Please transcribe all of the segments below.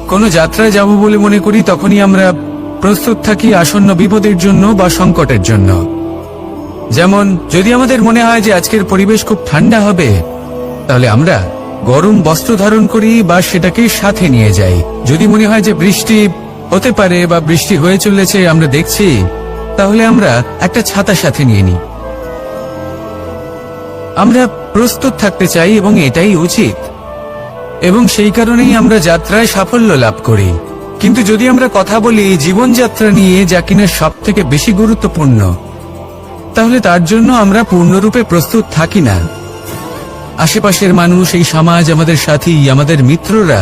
কোনো যাত্রায় যাব বলে মনে করি তখনই আমরা প্রস্তুত থাকি আসন্ন বিপদের জন্য বা সংকটের জন্য। যেমন যদি আমাদের মনে হয় যে আজকের পরিবেশ খুব ঠান্ডা হবে, তাহলে আমরা গরম বস্ত্র ধারণ করি বা সেটাকে সাথে নিয়ে যাই। যদি মনে হয় যে বৃষ্টি হতে পারে বা বৃষ্টি হয়ে চলেছে আমরা দেখছি, তাহলে আমরা একটা ছাতা সাথে নিয়ে নিই। আমরা প্রস্তুত থাকতে চাই এবং এটাই উচিত, এবং সেই কারণেই আমরা যাত্রায় সাফল্য লাভ করি। কিন্তু যদি আমরা কথা বলি জীবনযাত্রা নিয়ে, যা কিনা সব থেকে বেশি গুরুত্বপূর্ণ, তাহলে তার জন্য আমরা পূর্ণরূপে প্রস্তুত থাকি না। আশেপাশের মানুষ, এই সমাজ, আমাদের সাথী, আমাদের মিত্ররা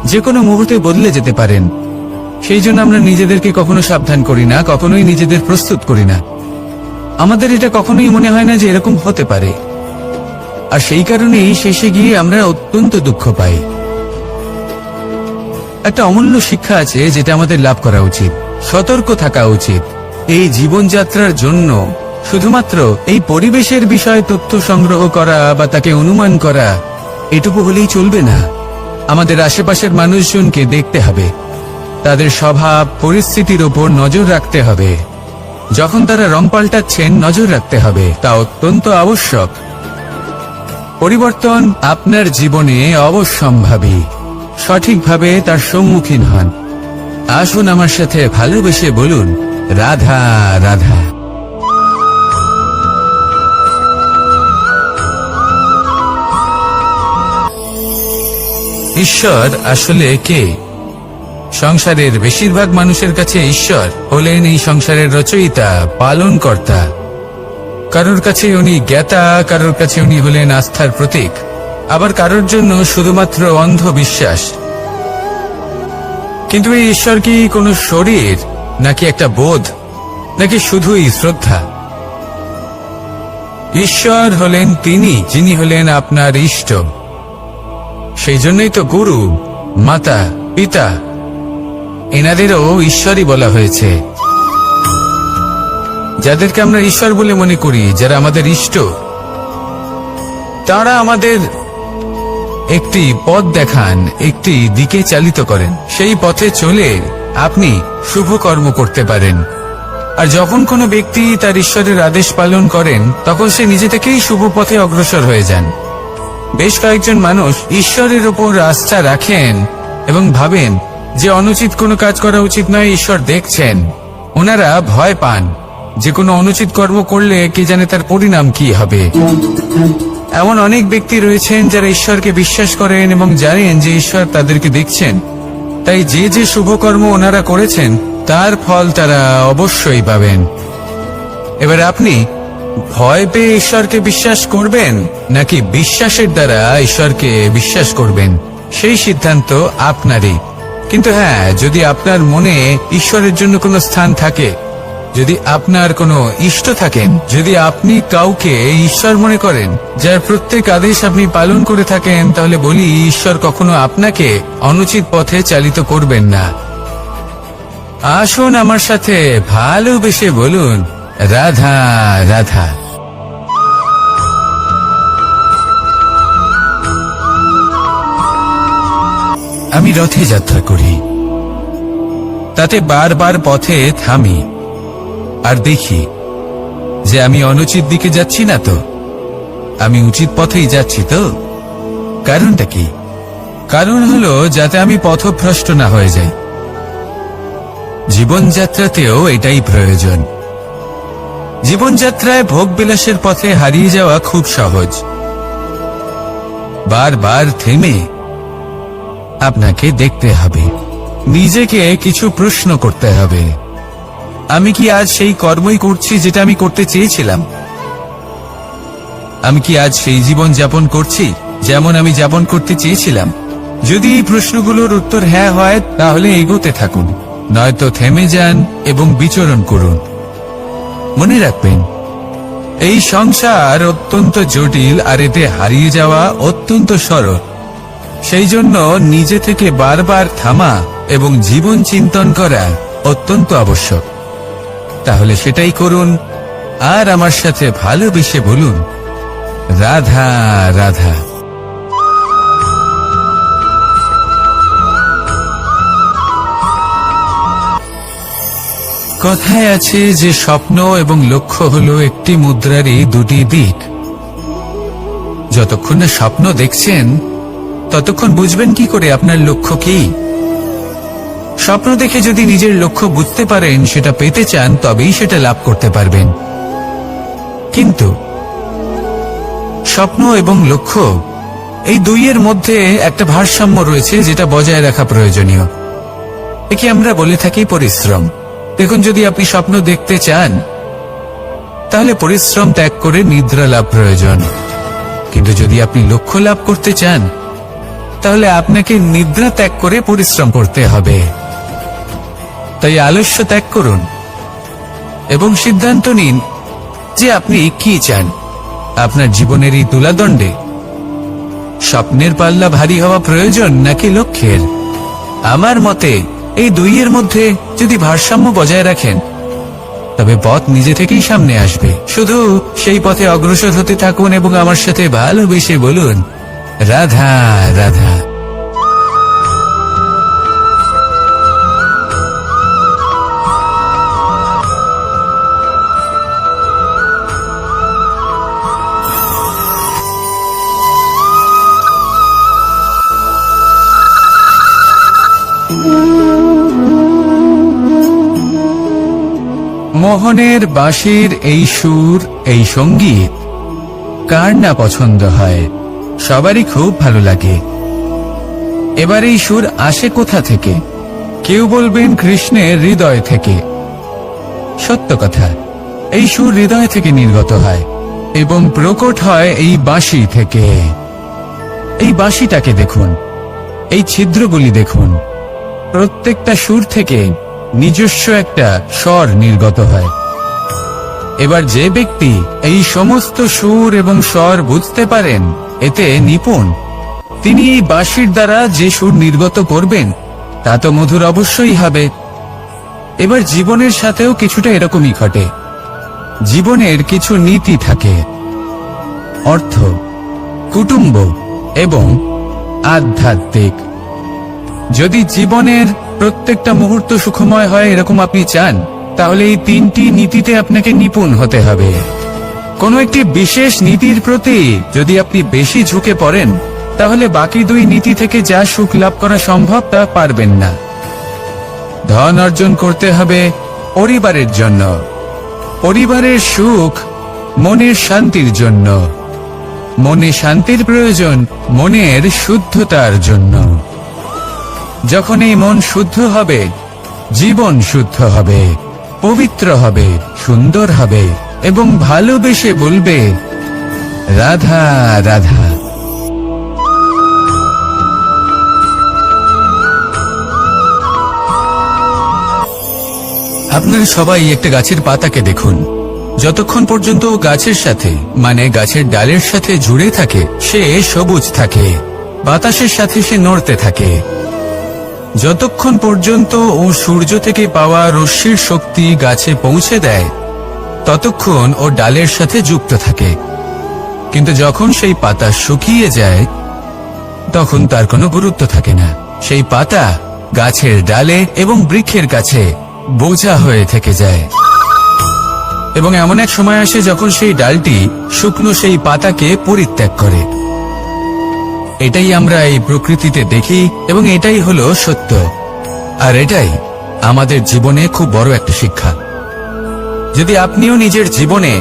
যে কোনো মুহূর্তে বদলে যেতে পারেন। সেই জন্য আমরা নিজেদেরকে কখনো সাবধান করি না, কখনোই নিজেদের প্রস্তুত করি না। আমাদের এটা কখনোই মনে হয় না যে এরকম হতে পারে, আর সেই কারণেই শেষে গিয়ে আমরা অত্যন্ত দুঃখ পাই। একটা অমূল্য শিক্ষা আছে যেটা আমাদের লাভ করা উচিত। সতর্ক থাকা উচিত। এই জীবনযাত্রার জন্য শুধুমাত্র এই পরিবেশের বিষয়ে তথ্য সংগ্রহ করা বা তাকে অনুমান করা এটুকু হলেই চলবে না। আমাদের আশেপাশের মানুষজনকে দেখতে হবে, তাদের স্বভাব পরিস্থিতির ওপর নজর রাখতে হবে। যখন তারা রং পাল্টাচ্ছেন নজর রাখতে হবে, তা অত্যন্ত আবশ্যক। পরিবর্তন আপনার জীবনে অবশ্যম্ভাবী। সঠিকভাবে তার সম্মুখীন হন। আসুন আমার সাথে ভালোবেসে বলুন, রাধা রাধা। ঈশ্বর আসলে কে? সংসারের বেশিরভাগ মানুষের কাছে ঈশ্বর হলেন এই সংসারের রচয়িতা, পালনকর্তা। কারোর কাছে উনি জ্ঞাতা, কারোর কাছে উনি হলেন আস্থার প্রতীক, আবার কারোর জন্য শুধুমাত্র অন্ধ বিশ্বাস। কিন্তু এই ঈশ্বর কি কোনো শরীর, নাকি একটা বোধ, নাকি শুধুই শ্রদ্ধা? ঈশ্বর হলেন তিনি যিনি হলেন আপনার ইষ্ট। সেই জন্যই তো গুরু, মাতা, পিতা এনাদেরও ঈশ্বরই বলা হয়েছে। যাদেরকে আমরা ঈশ্বর বলে মনে করি, যারা আমাদের ইষ্ট, তারা আমাদের একটি পথ দেখান, একটি দিকে চালিত করেন। সেই পথে চলে আপনি শুভ কর্ম করতে পারেন। আর যখন কোনো ব্যক্তি তার ঈশ্বরের আদেশ পালন করেন, তখন সে নিজে থেকেই শুভ পথে অগ্রসর হয়ে যান। বেশ কয়েকজন মানুষ ঈশ্বরের ওপর আস্থা রাখেন এবং ভাবেন যে অনুচিত কোনো কাজ করা উচিত নয়, ঈশ্বর দেখছেন। ওনারা ভয় পান যে কোনো অনুচিত কর্ম করলে কে জানে তার পরিণাম কি হবে। এমন অনেক ব্যক্তি রয়েছেন যারা ঈশ্বরকে বিশ্বাস করেন এবং জানেন যে ঈশ্বর তাদেরকে দেখছেন, তাই যে যে শুভকর্ম ওনারা করেছেন তার ফল তারা অবশ্যই পাবেন। এবার আপনি ভয় পেয়ে ঈশ্বরকে বিশ্বাস করবেন, নাকি বিশ্বাসের দ্বারা ঈশ্বরকে বিশ্বাস করবেন, সেই সিদ্ধান্ত আপনারই। কিন্তু হ্যাঁ, যদি আপনার মনে ঈশ্বরের জন্য কোনো স্থান থাকে, যদি আপনার কোনো ইষ্ট থাকেন, যদি আপনি কাউকে ঈশ্বর মনে করেন, যার প্রত্যেক আদেশ আপনি পালন করে থাকেন, তাহলে বলি ঈশ্বর কখনো আপনাকে অনুচিত পথে চালিত করবেন না। আসুন আমার সাথে ভালোবেসে বলুন, রাধা রাধা। আমি রথে যাত্রা করি, তাতে বারবার পথে থামি আর দেখি যে আমি অনুচিত দিকে যাচ্ছি না তো, আমি উচিত পথেই যাচ্ছি তো। কারণটা কি? কারণ হলো যাতে আমি পথভ্রষ্ট না হয়ে যাই। জীবনযাত্রাতেও এটাই প্রয়োজন। জীবনযাত্রায় ভোগ বিলাসের পথে হারিয়ে যাওয়া খুব সহজ। বারবার থেমে আপনাকে দেখতে হবে, নিজেকে কিছু প্রশ্ন করতে হবে। আমি কি আজ সেই কর্মই করছি যেটা আমি করতে চেয়েছিলাম? আমি কি আজ সেই জীবন যাপন করছি যেমন আমি যাপন করতে চেয়েছিলাম? যদি এই প্রশ্নগুলোর উত্তর হ্যাঁ হয়, তাহলে এগোতে থাকুন, নয়তো থেমে যান এবং বিচরণ করুন। মনে রাখবেন, এই সংসার অত্যন্ত জটিল, আর এতে হারিয়ে যাওয়া অত্যন্ত সরল। সেই জন্য নিজে থেকে বারবার থামা এবং জীবন চিন্তন করা অত্যন্ত আবশ্যক। তাহলে সেটাই করুন, আর আমার সাথে ভালোবেসে বলুন, রাধা রাধা। কথায় আছে যে স্বপ্ন এবং লক্ষ্য হলো একটি মুদ্রারই দুটি দিক। যতক্ষণ না স্বপ্ন দেখছেন ততক্ষণ বুঝবেন কি করে আপনার লক্ষ্য কি। স্বপ্ন দেখে যদি নিজের লক্ষ্য বুঝতে পারেন, সেটা পেতে চান, তবেই সেটা লাভ করতে পারবেন। কিন্তু স্বপ্ন এবং লক্ষ্য এই দুইয়ের মধ্যে একটা ভারসাম্য রয়েছে, যেটা বজায় রাখা প্রয়োজনীয়। একে আমরা বলে থাকি পরিশ্রম। দেখুন, যদি আপনি স্বপ্ন দেখতে চান তাহলে পরিশ্রম ত্যাগ করে নিদ্রা লাভ প্রয়োজন। কিন্তু যদি আপনি লক্ষ্য লাভ করতে চান তাহলে আপনাকে নিদ্রা ত্যাগ করে পরিশ্রম করতে হবে। তাই আলস্য ত্যাগ করুন এবং সিদ্ধান্ত নিন যে আপনি কি চান। আপনার জীবনের এই তুলাদণ্ডে স্বপ্নের পাল্লা ভারী হওয়া প্রয়োজন নাকি লক্ষ্যের? আমার মতে এই দুইয়ের মধ্যে যদি ভারসাম্য বজায় রাখেন তবে পথ নিজে থেকেই সামনে আসবে। শুধু সেই পথে অগ্রসর হতে থাকুন এবং আমার সাথে ভালোবেসে বলুন, রাধা রাধা। মোহনের বাঁশির এই সুর, এই সঙ্গীত কার না পছন্দ হয়? সবারই খুব ভালো লাগে। এবার এই সুর আসে কোথা থেকে? কেউ বলবেন কৃষ্ণের হৃদয় থেকে। সত্য কথা, এই সুর হৃদয় থেকে নির্গত হয় এবং প্রকট হয় এই বাঁশি থেকে। এই বাঁশিটাকে দেখুন, এই ছিদ্রগুলি দেখুন, প্রত্যেকটা সুর থেকে নিজস্ব একটা স্বর নির্গত হয়। এবার যে ব্যক্তি এই সমস্ত সুর এবং স্বর বুঝতে পারেন, এতে নিপুণ, তিনি এই বাঁশির দ্বারা যে সুর নির্গত করবেন তা তো মধুর অবশ্যই হবে। এবার জীবনের সাথেও কিছুটা এরকমই ঘটে। জীবনের কিছু নীতি থাকে, অর্থ, কুটুম্ব এবং আধ্যাত্মিক। যদি জীবনের প্রত্যেকটা মুহূর্ত সুখময় হয় এরকম আপনি চান, তাহলে এই তিনটি নীতিতে আপনাকে নিপুণ হতে হবে। কোনো একটি বিশেষ নীতির প্রতি যদি আপনি বেশি ঝুঁকে পড়েন তাহলে বাকি দুই নীতি থেকে যা সুখ লাভ করা সম্ভব তা পারবেন না। ধন অর্জন করতে হবে পরিবারের জন্য, পরিবারের সুখ মনের শান্তির জন্য, মনে শান্তির প্রয়োজন মনের শুদ্ধতার জন্য। যখন এই মন শুদ্ধ হবে, জীবন শুদ্ধ হবে, পবিত্র হবে, সুন্দর হবে এবং ভালোবেসে বলবে, রাধা রাধা। আপনারা সবাই একটা গাছের পাতাকে দেখুন। যতক্ষণ পর্যন্ত গাছের সাথে, মানে গাছের ডালের সাথে জুড়ে থাকে, সে সবুজ থাকে, বাতাসের সাথে সে নড়তে থাকে। যতক্ষণ পর্যন্ত ও সূর্য থেকে পাওয়া রশ্মির শক্তি গাছে পৌঁছে দেয় ততক্ষণ ও ডালের সাথে যুক্ত থাকে। কিন্তু যখন সেই পাতা শুকিয়ে যায় তখন তার কোনো গুরুত্ব থাকে না। সেই পাতা গাছের ডালে এবং বৃক্ষের কাছে বোঝা হয়ে থেকে যায়। এবং এমন এক সময় আসে যখন সেই ডালটি শুকনো সেই পাতাকে পরিত্যাগ করে। এটাই আমরা এই প্রকৃতিতে দেখি এবং এটাই হলো সত্য। আর এটাই আমাদের জীবনে খুব বড় একটা শিক্ষা। যদি আপনিও নিজের জীবনে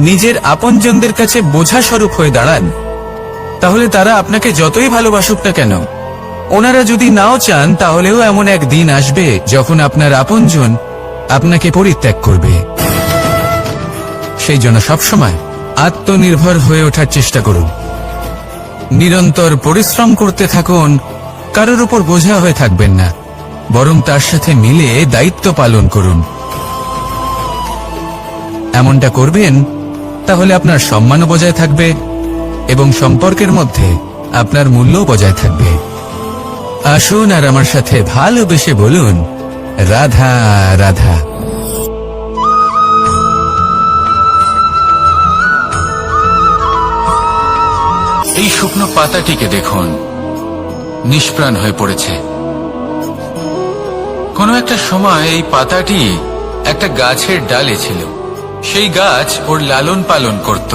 নিজের আপনজনদের কাছে বোঝা স্বরূপ হয়ে দাঁড়ান, তাহলে তারা আপনাকে যতই ভালোবাসুক না কেন, ওনারা যদি নাও চান তাহলেও এমন এক দিন আসবে যখন আপনার আপনজন আপনাকে পরিত্যাগ করবে। সেই জন্য সবসময় আত্মনির্ভর হয়ে ওঠার চেষ্টা করুন। নিরন্তর পরিশ্রম করতে থাকুন, কারোর উপর বোঝা হয়ে থাকবেন না, বরং তার সাথে মিলে দায়িত্ব পালন করুন। এমনটা করবেন তাহলে আপনার সম্মানও বজায় থাকবে এবং সম্পর্কের মধ্যে আপনার মূল্য বজায় থাকবে। আসুন আর আমার সাথে ভালোবেসে বলুন, রাধা রাধা। এই শুকনো পাতাটিকে দেখুন, নিষ্প্রাণ হয়ে পড়েছে। কোনো একটা সময় এই পাতাটি একটা গাছের ডালে ছিল। সেই গাছ ওর লালন পালন করত।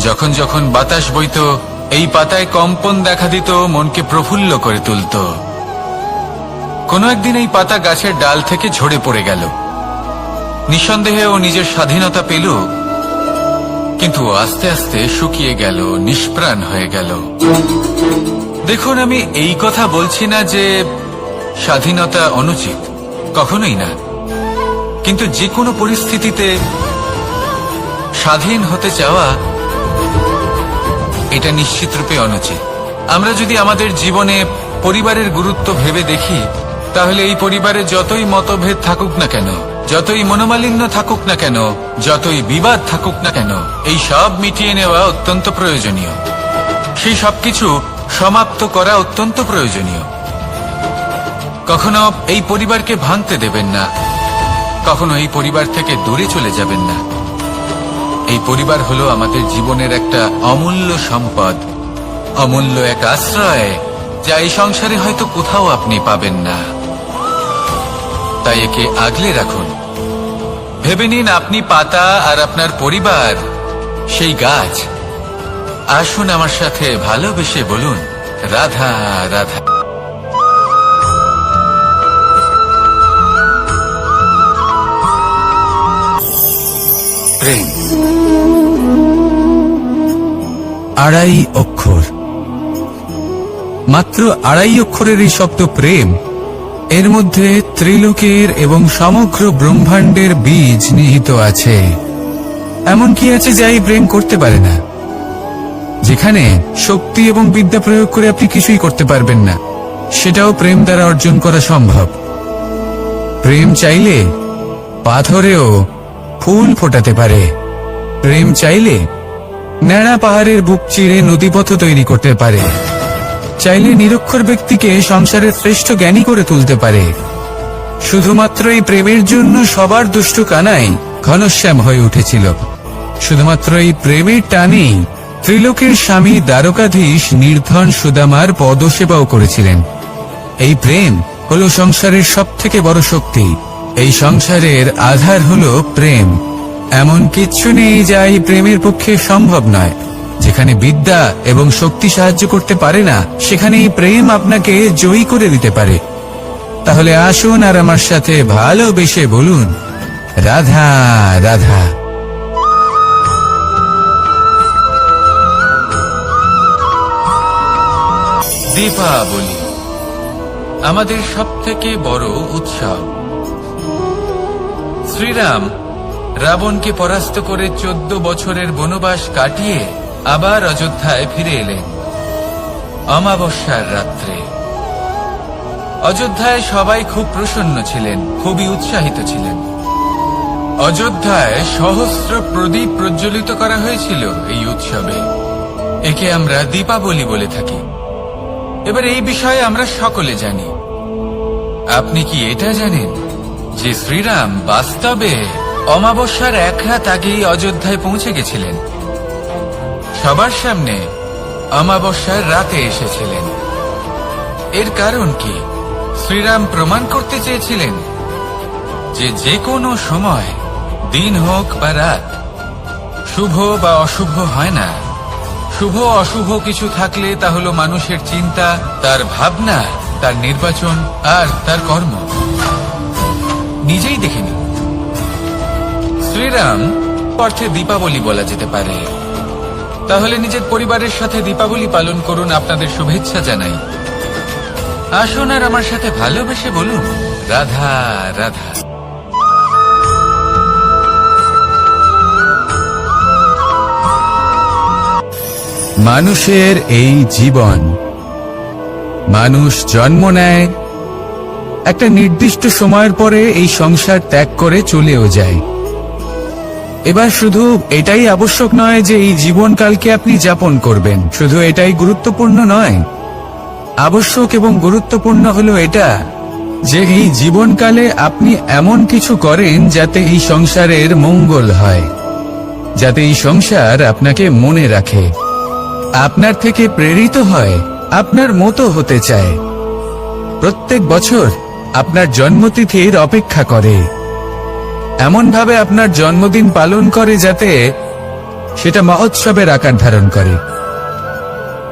যখন যখন বাতাস বইত, এই পাতায় কম্পন দেখা দিত, মনকে প্রফুল্ল করে তুলত। কোনো একদিন এই পাতা গাছের ডাল থেকে ঝরে পড়ে গেল। নিঃসন্দেহে ও নিজের স্বাধীনতা পেল, কিন্তু আস্তে আস্তে শুকিয়ে গেল, নিষ্প্রাণ হয়ে গেল। দেখুন, আমি এই কথা বলছি না যে স্বাধীনতা অনুচিত, কখনোই না। কিন্তু যে কোনো পরিস্থিতিতে স্বাধীন হতে চাওয়া এটা নিশ্চিতরূপে অনুচিত। আমরা যদি আমাদের জীবনে পরিবারের গুরুত্ব ভেবে দেখি, তাহলে এই পরিবারে যতই মতভেদ থাকুক না কেন, যতই মনোমালিন্য থাকুক না কেন, যতই বিবাদ থাকুক না কেন, এই সব মিটিয়ে নেওয়া অত্যন্ত প্রয়োজনীয়। সেই সবকিছু সমাপ্ত করা অত্যন্ত প্রয়োজনীয়। কখনো এই পরিবারকে ভাঙতে দেবেন না, কখনো এই পরিবার থেকে দূরে চলে যাবেন না। এই পরিবার হলো আমাদের জীবনের একটা অমূল্য সম্পদ, অমূল্য এক আশ্রয়, যা এই সংসারে হয়তো কোথাও আপনি পাবেন না। তাই একে আগলে রাখুন। ভেবে নিন আপনি পাতা আর আপনার পরিবার সেই গাছ। আসুন আমার সাথে ভালোবেসে বলুন, রাধা রাধা। প্রেম 2.5 অক্ষর, মাত্র 2.5 অক্ষরের এই শব্দ প্রেম, এর মধ্যে ত্রিলোকের এবং সমগ্র ব্রহ্মাণ্ডের বীজ নিহিত আছে। এমন কি আছে যা এই প্রেম করতে পারে না? যেখানে শক্তি এবং বিদ্যা প্রয়োগ করে আপনি কিছুই করতে পারবেন না, সেটাও প্রেম দ্বারা অর্জন করা সম্ভব। প্রেম চাইলে পাথরেও ফুল ফোটাতে পারে। প্রেম চাইলে ন্যাড়া পাহাড়ের বুক চিরে নদীপথ তৈরি করতে পারে। চাইলে নিরক্ষর ব্যক্তিকে সংসারের শ্রেষ্ঠ জ্ঞানী করে তুলতে পারে। শুধুমাত্র এই প্রেমের জন্য সবার দুষ্টু কানাই ঘনশ্যাম হয়ে উঠেছিল। শুধুমাত্র এই প্রেমের টানেই ত্রিলোকের স্বামী দ্বারকাধীশ নির্ধন সুদামার পদসেবাও করেছিলেন। এই প্রেম হলো সংসারের সবথেকে বড় শক্তি। এই সংসারের আধার হলো প্রেম। এমন কিচ্ছু নেই যা এই প্রেমের পক্ষে সম্ভব নয়। যেখানে বিদ্যা এবং শক্তি সাহায্য করতে পারে না, সেখানে এই প্রেম আপনাকে জয়ী করে দিতে পারে। তাহলে আসুন আর আমার সাথে ভালোবেসে বলুন, রাধা রাধা। দীপাবলি আমাদের সবথেকে বড় উৎসব। শ্রীরাম রাবণকে পরাস্ত করে 14 বছরের বনবাস কাটিয়ে আবার অযোধ্যায় ফিরে এলেন অমাবস্যার রাত্রে। অযোধ্যায় সবাই খুব প্রসন্ন ছিলেন, খুবই উৎসাহিত ছিলেন। অযোধ্যায় সহস্র প্রদীপ প্রজ্বলিত করা হয়েছিল এই উৎসবে। একে আমরা দীপাবলি বলে থাকি। এবার এই বিষয়ে আমরা সকলে জানি। আপনি কি এটা জানেন যে শ্রীরাম বাস্তবে অমাবস্যার 1 রাত আগেই অযোধ্যায় পৌঁছে গেছিলেন? সবার সামনে অমাবস্যার রাতে এসেছিলেন। এর কারণ কি? শ্রীরাম প্রমাণ করতে চেয়েছিলেন যে যে কোনো সময়, দিন হোক বা রাত, শুভ বা অশুভ হয় না। শুভ অশুভ কিছু থাকলে তা হলো মানুষের চিন্তা, তার ভাবনা, তার নির্বাচন আর তার কর্ম। নিজেই দেখে নিন। শ্রীরাম অর্থে দীপাবলি বলা যেতে পারে। তাহলে নিজের পরিবারের সাথে দীপাবলি পালন করুন। আপনাদের শুভেচ্ছা জানাই। আসুন আর আমার সাথে ভালোবেসে বলুন, রাধা রাধা। মানুষের এই জীবন, মানুষ জন্ম নেয়, একটা নির্দিষ্ট সময়ের পরে এই সংসার ত্যাগ করে চলেও যায়। এবার শুধু এটাই আবশ্যক নয় যে এই জীবনকালকে আপনি যাপন করবেন, শুধু এটাই গুরুত্বপূর্ণ নয়। আবশ্যক এবং গুরুত্বপূর্ণ হলো এটা যে এই জীবনকালে আপনি এমন কিছু করেন যাতে এই সংসারের মঙ্গল হয়, যাতে এই সংসার আপনাকে মনে রাখে, আপনার থেকে প্রেরিত হয়, আপনার মতো হতে চায়, প্রত্যেক বছর আপনার জন্মতিথির অপেক্ষা করে। এমন ভাবে আপনার জন্মদিন পালন করে যাতে সেটা মহোৎসবের আকার ধারণ করে।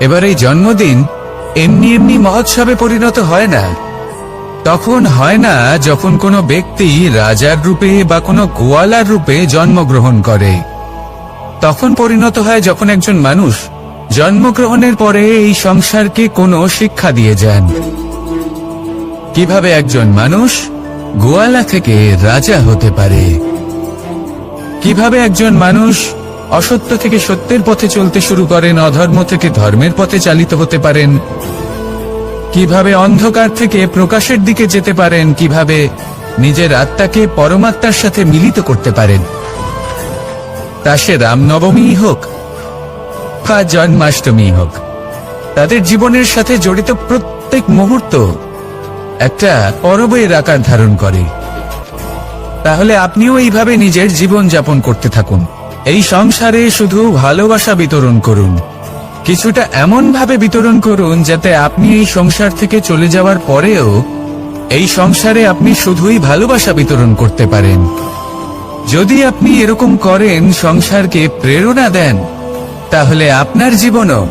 এবার এই জন্মদিন এমনি এমনি মহোৎসবে পরিণত হয় না। তখন হয় না যখন কোনো ব্যক্তি রাজার রূপে বা কোনো গোয়ালার রূপে জন্মগ্রহণ করে। তখন পরিণত হয় যখন একজন মানুষ জন্মগ্রহণের পরে এই সংসারকে কোনো শিক্ষা দিয়ে যান। কিভাবে একজন মানুষ গোয়ালা থেকে রাজা হতে পারে, কিভাবে একজন মানুষ অসত্য থেকে সত্যের পথে চলতে শুরু করেন, অধর্ম থেকে ধর্মের পথে চালিত হতে পারেন, কিভাবে অন্ধকার থেকে প্রকাশের দিকে যেতে পারেন, কিভাবে নিজের আত্মাকে পরমাত্মার সাথে মিলিত করতে পারেন। তা সে রামনবমী হোক বা জন্মাষ্টমী হোক, তাদের জীবনের সাথে জড়িত প্রত্যেক মুহূর্ত একটা পরবের আকার ধারণ করে। তাহলে আপনিও এইভাবে নিজের জীবন যাপন করতে থাকুন। এই সংসারে শুধু ভালোবাসা বিতরণ করুন, কিছুটা এমন ভাবে বিতরণ করুন যাতে আপনি এই সংসার থেকে চলে যাওয়ার পরেও এই সংসারে আপনি শুধুই ভালোবাসা বিতরণ করতে পারেন। যদি আপনি এরকম করেন, সংসারকে প্রেরণা দেন, তাহলে আপনার জীবনও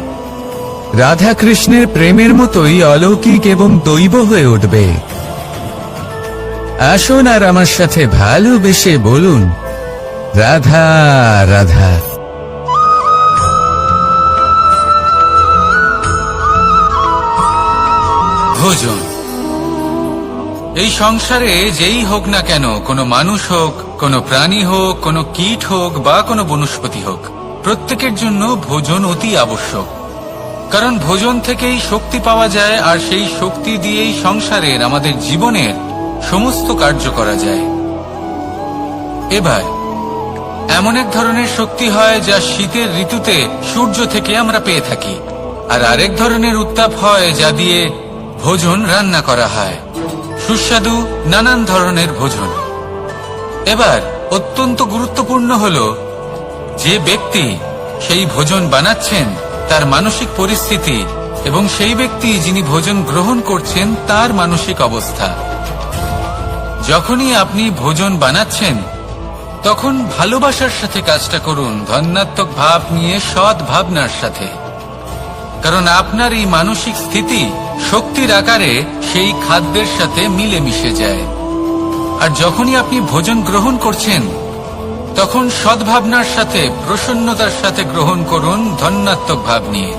রাধা কৃষ্ণের প্রেমের মতোই অলৌকিক এবং দৈব হয়ে উঠবে। আসুন আর আমার সাথে ভালোবেসে বলুন, রাধা রাধা। ভোজন। এই সংসারে যেই হোক না কেন, কোনো মানুষ হোক, কোনো প্রাণী হোক, কোনো কীট হোক বা কোনো বনস্পতি হোক, প্রত্যেকের জন্য ভোজন অতি আবশ্যক। কারণ ভোজন থেকেই শক্তি পাওয়া যায়, আর সেই শক্তি দিয়েই সংসারের, আমাদের জীবনের সমস্ত কার্য করা যায়। এবার এমন এক ধরনের শক্তি হয় যা শীতের ঋতুতে সূর্য থেকে আমরা পেয়ে থাকি, আর আরেক ধরনের উত্তাপ হয় যা দিয়ে ভোজন রান্না করা হয়, সুস্বাদু নানান ধরনের ভোজন। এবার অত্যন্ত গুরুত্বপূর্ণ হলো যে ব্যক্তি সেই ভোজন বানাচ্ছেন তার মানসিক পরিস্থিতি এবং সেই ব্যক্তি যিনি ভোজন গ্রহণ করছেন তার মানসিক অবস্থা। যখনই আপনি ভোজন বানাচ্ছেন তখন ভালোবাসার সাথে কাজটা করুন, ধন্যাত্মক ভাব নিয়ে, সৎ ভাবনার সাথে। কারণ আপনার এই মানসিক স্থিতি শক্তির আকারে সেই খাদ্যের সাথে মিলে মিশে যায়। আর যখনই আপনি ভোজন গ্রহণ করছেন তখন সদ্ভাবনার সাথে, প্রসন্নতার সাথে গ্রহণ করুন, ধন্যাত্মক ভাব নিয়ে।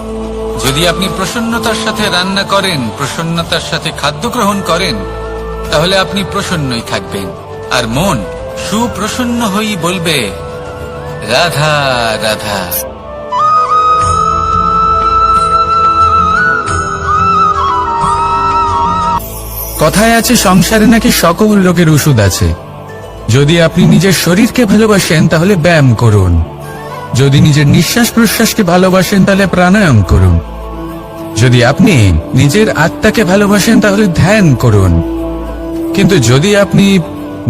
যদি আপনি প্রসন্নতার সাথে রান্না করেন, প্রসন্নতার সাথে খাদ্য গ্রহণ করেন, তাহলে আপনি প্রসন্নই থাকবেন, আর মন সুপ্রসন্ন হয়েই বলবে, রাধা রাধা। কথায় আছে সংসারে নাকি সকল রোগের ওষুধ আছে। যদি আপনি নিজের শরীরকে ভালোবাসেন তাহলে ব্যায়াম করুন, যদি নিজের নিঃশ্বাস প্রশ্বাসকে ভালোবাসেন তাহলে প্রাণায়াম করুন, যদি আপনি নিজের আত্মাকে ভালোবাসেন তাহলে ধ্যান করুন। কিন্তু যদি আপনি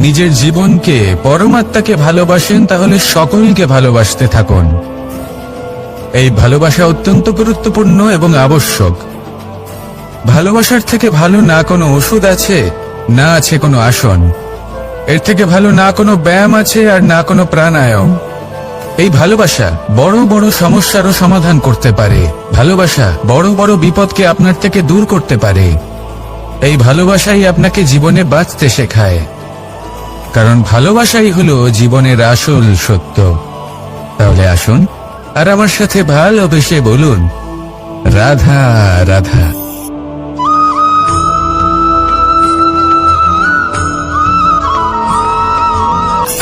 নিজের জীবনকে, পরমাত্মাকে ভালোবাসেন তাহলে সকলকে ভালোবাসতে থাকুন। এই ভালোবাসা অত্যন্ত গুরুত্বপূর্ণ এবং আবশ্যক। ভালোবাসার থেকে ভালো না কোনো ওষুধ আছে, না আছে কোনো আসন। এর থেকে ভালো না কোনো ব্যায়াম আছে, আর না কোনো প্রাণায়াম। এই ভালোবাসা বড় বড় সমস্যারও সমাধান করতে পারে। ভালোবাসা বড় বড় বিপদকে আপনার থেকে দূর করতে পারে। এই ভালোবাসাই আপনাকে জীবনে বাঁচতে শেখায়, কারণ ভালোবাসাই হলো জীবনের আসল সত্য। তাহলে আসুন আর আমার সাথে ভালোবেসে বলুন, রাধা রাধা।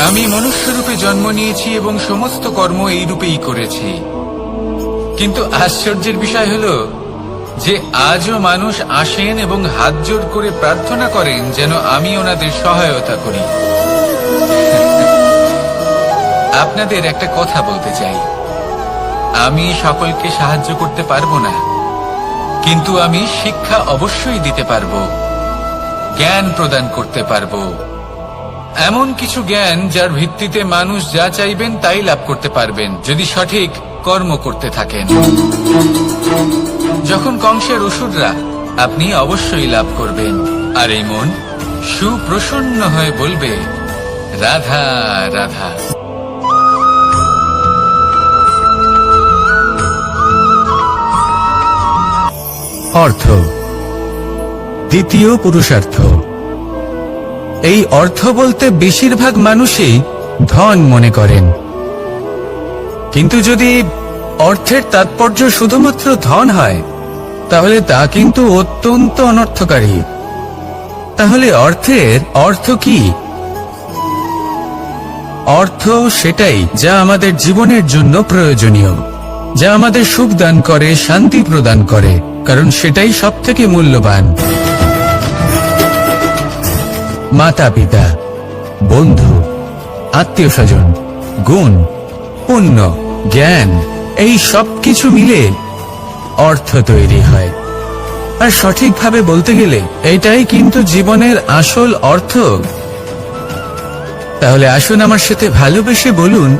আমি মনুষ্যরূপে জন্ম নিয়েছি এবং সমস্ত কর্ম এই রূপেই করেছি। কিন্তু আশ্চর্যের বিষয় হলো যে আজও মানুষ আসেন এবং হাত জোড় করে প্রার্থনা করেন যেন আমি ওনাদের সহায়তা করি। আপনাদের একটা কথা বলতে চাই, আমি সকলকে সাহায্য করতে পারবো না, কিন্তু আমি শিক্ষা অবশ্যই দিতে পারবো, জ্ঞান প্রদান করতে পারবো। এমন কিছু জ্ঞান যার ভিত্তিতে মানুষ যা চাইবেন তাই লাভ করতে পারবেন যদি সঠিক কর্ম করতে থাকেন। যখন কংসের অসুররা, আপনি অবশ্যই লাভ করবেন। আর এই মন সুপ্রসন্ন হয়ে বলবে, রাধা রাধা। অর্থ, দ্বিতীয় পুরুষার্থ। এই অর্থ বলতে বেশিরভাগ মানুষই ধন মনে করেন, কিন্তু যদি অর্থের তাৎপর্য শুধুমাত্র ধন হয় তাহলে তা কিন্তু অত্যন্ত অনর্থকারী। তাহলে অর্থের অর্থ কি? অর্থ সেটাই যা আমাদের জীবনের জন্য প্রয়োজনীয়, যা আমাদের সুখ দান করে, শান্তি প্রদান করে, কারণ সেটাই সবথেকে মূল্যবান। মাতা পিতা, বন্ধু, আত্মীয় স্বজন, গুণ, পুণ্য, জ্ঞান, এই সব কিছু মিলে অর্থ তৈরি হয়। আর সঠিকভাবে বলতে গেলে এটাই কিন্তু জীবনের আসল অর্থ। তাহলে আসুন আমার সাথে ভালোবেসে বলুন,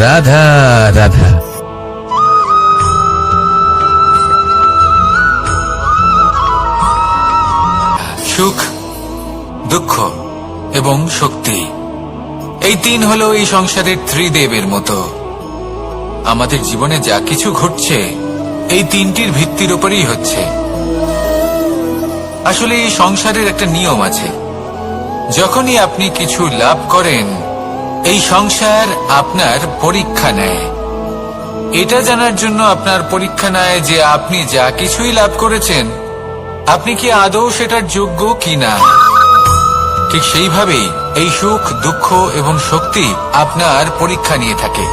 রাধা রাধা। সুখ, দুঃখ এবং শক্তি, এই তিন হলো এই সংসারের ত্রিদেবের মতো। আমাদের জীবনে যা কিছু ঘটছে এই তিনটির ভিত্তির উপরেই হচ্ছে। আসলে এই সংসারের একটা নিয়ম আছে, যখনই আপনি কিছু লাভ করেন এই সংসার আপনার পরীক্ষা নেয়। এটা জানার জন্য আপনার পরীক্ষা নেয় যে আপনি যা কিছুই লাভ করেছেন আপনি কি আদৌ সেটার যোগ্য কিনা। ঠিক সেইভাবেই এই সুখ, দুঃখ এবং শক্তি আপনার পরীক্ষা নিয়ে থাকে।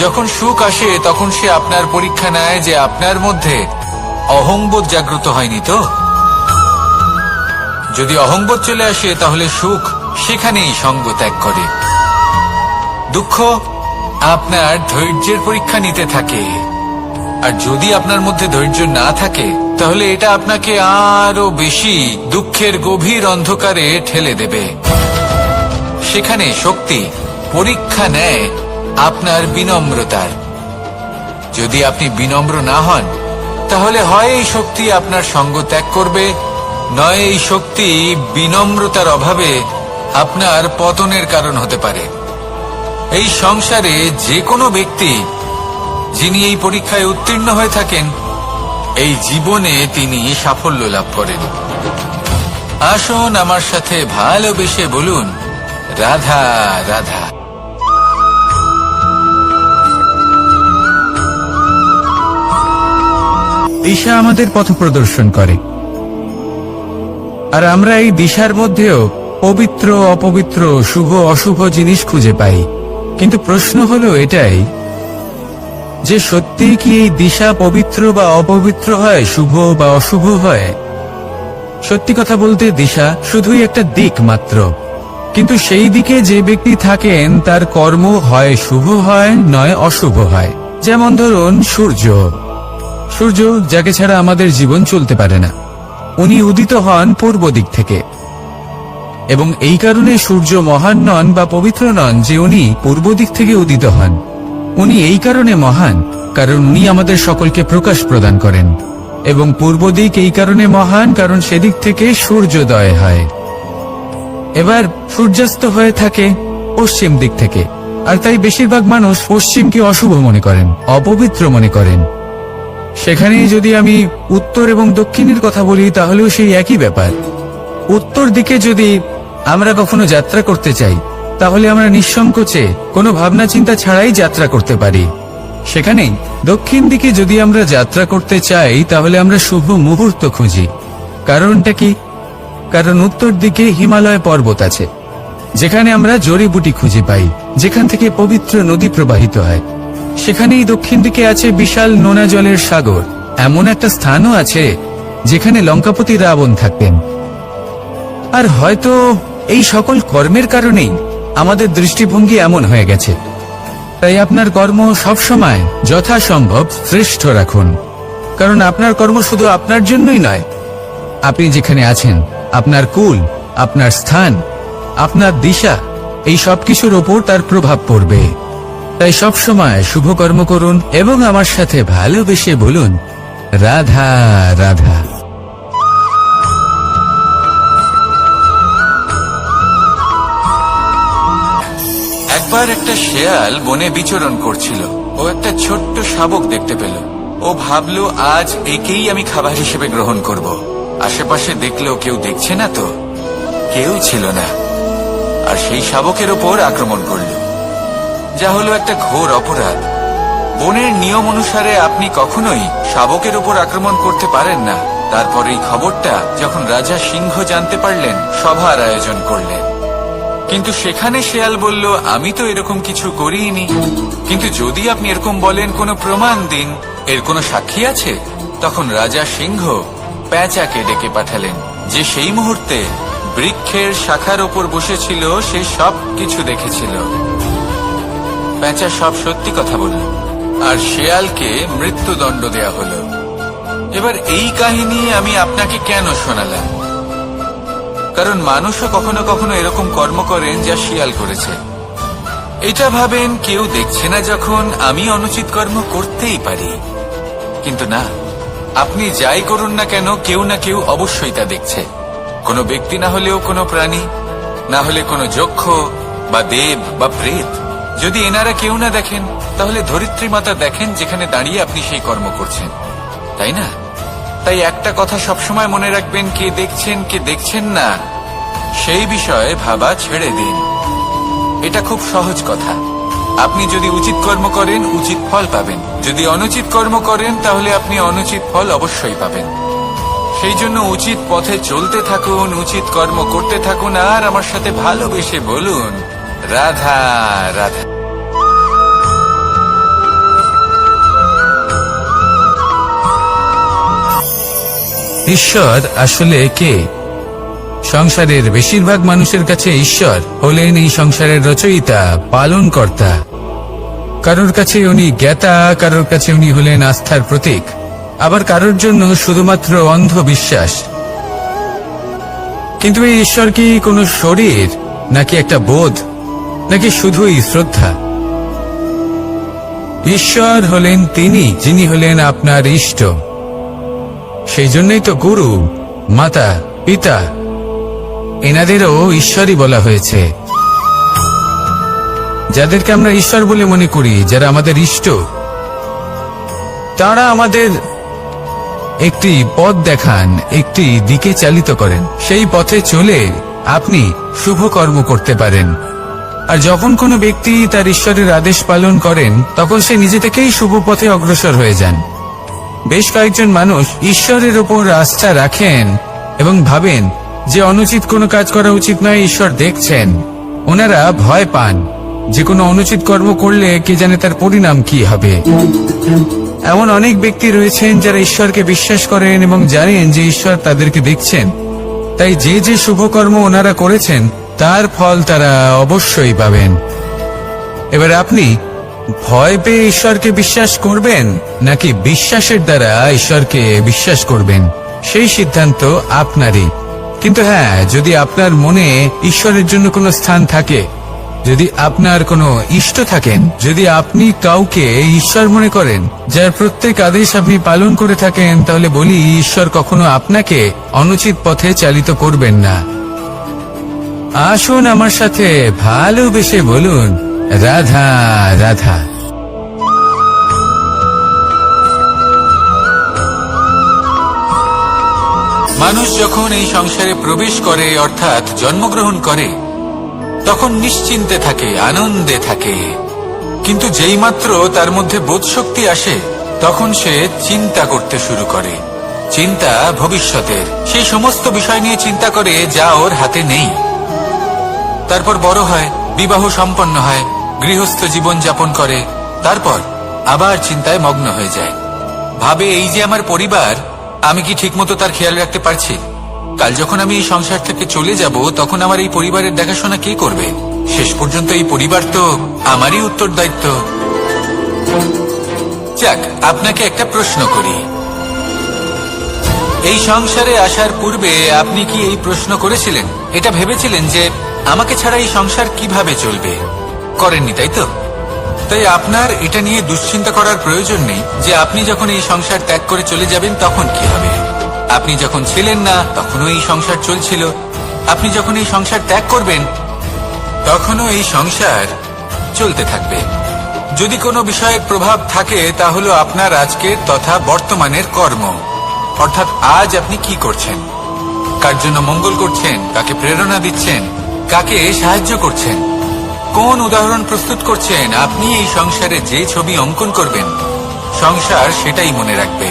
যখন সুখ আসে তখন সে আপনার পরীক্ষা নেয় যে আপনার মধ্যে অহংবোধ জাগ্রত হয়নি তো। যদি অহংবোধ চলে আসে তাহলে সুখ সেখানেই সঙ্গ ত্যাগ করে। দুঃখ আপনার ধৈর্যের পরীক্ষা নিতে থাকে, আর যদি আপনার মধ্যে ধৈর্য না থাকে তাহলে এটা আপনাকে আরো বেশি দুঃখের গভীর অন্ধকারে ঠেলে দেবে। সেখানে শক্তি পরীক্ষা নেয় আপনার বিনম্রতার। যদি আপনি বিনম্র না হন তাহলে হয় এই শক্তি আপনার সঙ্গ ত্যাগ করবে, নয় এই শক্তি বিনম্রতার অভাবে আপনার পতনের কারণ হতে পারে। এই সংসারে যে কোনো ব্যক্তি যিনি এই পরীক্ষায় উত্তীর্ণ হয়ে থাকেন এই জীবনে তিনি সাফল্য লাভ করেন। আসুন আমার সাথে ভালোবেসে বলুন, রাধা রাধা। দিশা আমাদের পথ প্রদর্শন করে, আর আমরা এই দিশার মধ্যেও পবিত্র অপবিত্র, শুভ অশুভ জিনিস খুঁজে পাই। কিন্তু প্রশ্ন হলো এটাই যে সত্যি কি এই দিশা পবিত্র বা অপবিত্র হয়, শুভ বা অশুভ হয়? সত্যি কথা বলতে দিশা শুধুই একটা দিক মাত্র, কিন্তু সেই দিকে যে ব্যক্তি থাকেন তার কর্ম হয় শুভ হয় নয় অশুভ হয়। যেমন ধরুন সূর্য, সূর্য যাকে ছাড়া আমাদের জীবন চলতে পারে না, উনি উদিত হন পূর্ব দিক থেকে, এবং এই কারণে সূর্য মহান নন বা পবিত্র নন যে উনি পূর্ব দিক থেকে উদিত হন। উনি এই কারণে মহান কারণ উনি আমাদের সকলকে প্রকাশ প্রদান করেন, এবং পূর্ব দিক এই কারণে মহান কারণ সেদিক থেকে সূর্যোদয় হয়। এবার সূর্যাস্ত হয়ে থাকে পশ্চিম দিক থেকে, আর তাই বেশিরভাগ মানুষ পশ্চিমকে অশুভ মনে করেন, অপবিত্র মনে করেন। সেখানেই যদি আমি উত্তর এবং দক্ষিণের কথা বলি তাহলেও সেই একই ব্যাপার। উত্তর দিকে যদি আমরা কখনো যাত্রা করতে চাই তাহলে আমরা নিঃসংকোচে কোনো ভাবনা চিন্তা ছাড়াই যাত্রা করতে পারি। সেখানেই দক্ষিণ দিকে যদি আমরা যাত্রা করতে চাই তাহলে আমরা শুভ মুহূর্ত খুঁজি। কারণটা কি? কারণ উত্তর দিকে হিমালয় পর্বত আছে, যেখানে আমরা জড়িবুটি খুঁজে পাই, যেখান থেকে পবিত্র নদী প্রবাহিত হয়। সেখানেই দক্ষিণ দিকে আছে বিশাল নোনা জলের সাগর। এমন একটা স্থানও আছে যেখানে লঙ্কাপতি রাবণ থাকতেন। আর হয়তো এই সকল কর্মের কারণেই আমাদের দৃষ্টিভঙ্গি এমন হয়ে গেছে। তাই আপনার কর্ম সবসময় যথাসম্ভব শ্রেষ্ঠ রাখুন, কারণ আপনার কর্ম শুধু আপনার জন্যই নয়, আপনি যেখানে আছেন, আপনার কুল, আপনার স্থান, আপনার দিশা, এই সব কিছুর ওপর তার প্রভাব পড়বে। তাই সবসময় শুভ কর্ম করুন এবং আমার সাথে ভালোবেসে বলুন, রাধা রাধা। একবার একটা শেয়াল বনে বিচরণ করছিল। ও একটা ছোট্ট শাবক দেখতে পেল। ও ভাবলো, আজ একেই আমি খাবার হিসেবে গ্রহণ করব। আশেপাশে দেখলো কেউ দেখছে না, তো কেউ ছিল না, আর সেই শাবকের ওপর আক্রমণ করল, যা হলো একটা ঘোর অপরাধ। বনের নিয়ম অনুসারে আপনি কখনোই শাবকের ওপর আক্রমণ করতে পারেন না। তারপর এই খবরটা যখন রাজা সিংহ জানতে পারলেন, সভার আয়োজন করলেন। কিন্তু সেখানে শেয়াল বলল, আমি তো এরকম কিছু করিনি। কিন্তু যদি আপনি এরকম বলেন, কোনো প্রমাণ দিন, এর কোনো সাক্ষী আছে? তখন রাজা সিংহ পেঁচাকে ডেকে পাঠালেন, যে সেই মুহূর্তে বৃক্ষের শাখার ওপর বসেছিল। সে সব কিছু দেখেছিল। পেঁচা সব সত্যি কথা বলল, আর শেয়ালকে মৃত্যুদণ্ড দেয়া হলো। এবার এই কাহিনী আমি আপনাকে কেন শোনালাম? কারণ মানুষও কখনো কখনো এরকম কর্ম করেন যা শিয়াল করেছে। এটা ভাবেন কেউ দেখছে না, যখন আমি অনুচিত কর্ম করতেই পারি। কিন্তু না, আপনি যাই করুন না কেন, কেউ না কেউ অবশ্যই তা দেখছে। কোনো ব্যক্তি না হলেও কোনো প্রাণী, না হলে কোনো যক্ষ বা দেব বা প্রেত। যদি এনারা কেউ না দেখেন, তাহলে ধরিত্রী মাতা দেখেন, যেখানে দাঁড়িয়ে আপনি সেই কর্ম করছেন, তাই না? তাই একটা কথা সবসময় মনে রাখবেন, কে দেখছেন কে দেখছেন না সেই বিষয়ে ভাবা ছেড়ে দিন। এটা খুব সহজ কথা। আপনি যদি উচিত কর্ম করেন, উচিত ফল পাবেন। যদি অনুচিত কর্ম করেন, তাহলে আপনি অনুচিত ফল অবশ্যই পাবেন। সেই জন্য উচিত পথে চলতে থাকুন, উচিত কর্ম করতে থাকুন, আর আমার সাথে ভালোবেসে বলুন, রাধা রাধা। ঈশ্বর আসলে কে? সংসারের বেশিরভাগ মানুষের কাছে ঈশ্বর হলেন এই সংসারের রচয়িতা, পালনকর্তা। কারোর কাছে উনি জ্ঞাতা, কারোর কাছে উনি হলেন আস্থার প্রতীক, আবার কারোর জন্য শুধুমাত্র অন্ধ বিশ্বাস। কিন্তু এই ঈশ্বর কি কোনো শরীর, নাকি একটা বোধ, নাকি শুধুই শ্রদ্ধা? ঈশ্বর হলেন তিনি, যিনি হলেন আপনার ইষ্ট। সেই জন্যই তো গুরু, মাতা, পিতা এনাদেরও ঈশ্বরই বলা হয়েছে। যাদেরকে আমরা ঈশ্বর বলে মনে করি, যারা আমাদের ইষ্ট, তারা আমাদের একটি পথ দেখান, একটি দিকে চালিত করেন। সেই পথে চলে আপনি শুভ কর্ম করতে পারেন। আর যখন কোনো ব্যক্তি তার ঈশ্বরের আদেশ পালন করেন, তখন সে নিজে থেকেই শুভ পথে অগ্রসর হয়ে যান। বেশ কয়েকজন মানুষ ঈশ্বরের ওপর আস্থা রাখেন এবং ভাবেন যে অনুচিত কোনো কাজ করা উচিত নয়, ঈশ্বর দেখছেন। ওনারা ভয় পান যে কোনো অনুচিত কর্ম করলে কে জানে তার পরিণাম কি হবে। এমন অনেক ব্যক্তি রয়েছেন যারা ঈশ্বরকে বিশ্বাস করেন এবং জানেন যে ঈশ্বর তাদেরকে দেখছেন। তাই যে যে শুভ কর্ম ওনারা করেছেন, তার ফল তারা অবশ্যই পাবেন। এবার আপনি ভয় পেয়ে ঈশ্বরকে বিশ্বাস করবেন, নাকি বিশ্বাসের দ্বারা ঈশ্বরকে বিশ্বাস করবেন, সেই সিদ্ধান্ত আপনারই। কিন্তু হ্যাঁ, যদি আপনার মনে ঈশ্বরের জন্য কোনো স্থান থাকে, যদি আপনার কোনো ইষ্ট থাকেন, যদি আপনি কাউকে ঈশ্বর মনে করেন, যার প্রত্যেক আদেশ আপনি পালন করে থাকেন, তাহলে বলি, ঈশ্বর কখনো আপনাকে অনুচিত পথে চালিত করবেন না। আসুন আমার সাথে ভালোবেসে বলুন, রাধা রাধা। মানুষ যখন এই সংসারে প্রবেশ করে, অর্থাৎ জন্মগ্রহণ করে, তখন নিশ্চিন্তে থাকে, আনন্দে থাকে। কিন্তু যেই মাত্র তার মধ্যে বোধশক্তি আসে, তখন সে চিন্তা করতে শুরু করে। চিন্তা ভবিষ্যতের, সেই সমস্ত বিষয় নিয়ে চিন্তা করে যা ওর হাতে নেই। তারপর বড় হয়, বিবাহ সম্পন্ন হয়, গৃহস্থ জীবন যাপন করে, তারপর আবার চিন্তায় মগ্ন হয়ে যায়। ভাবে, এই যে আমার পরিবার, আমি কি ঠিকমতো তার খেয়াল রাখতে পারছি? কাল যখন আমি এই সংসার থেকে চলে যাব, তখন আমার এই পরিবারের দেখাশোনা কে করবে? শেষ পর্যন্ত এই পরিবার তো আমারই উত্তরদায়িত্ব। যাক, আপনাকে একটা প্রশ্ন করি। এই সংসারে আসার পূর্বে আপনি কি এই প্রশ্ন করেছিলেন? এটা ভেবেছিলেন যে আমাকে ছাড়া এই সংসার কিভাবে চলবে? করেননি, তাই তো? তাই আপনার এটা নিয়ে দুশ্চিন্তা করার প্রয়োজন নেই যে আপনি যখন এই সংসার ত্যাগ করে চলে যাবেন তখন কি হবে। আপনি যখন ছিলেন না, তখনও এই সংসার চলছিল। আপনি যখন এই সংসার ত্যাগ করবেন, তখনও এই সংসার চলতে থাকবে। যদি কোনো বিষয়ের প্রভাব থাকে তা হলো আপনার আজকের তথা বর্তমানের কর্ম, অর্থাৎ আজ আপনি কি করছেন, কার জন্য মঙ্গল করছেন, কাকে প্রেরণা দিচ্ছেন, কাকে সাহায্য করছেন, কোন উদাহরণ প্রস্তুত করছেন। আপনি এই সংসারে যে ছবি অঙ্কন করবেন, সংসার সেটাই মনে রাখবে।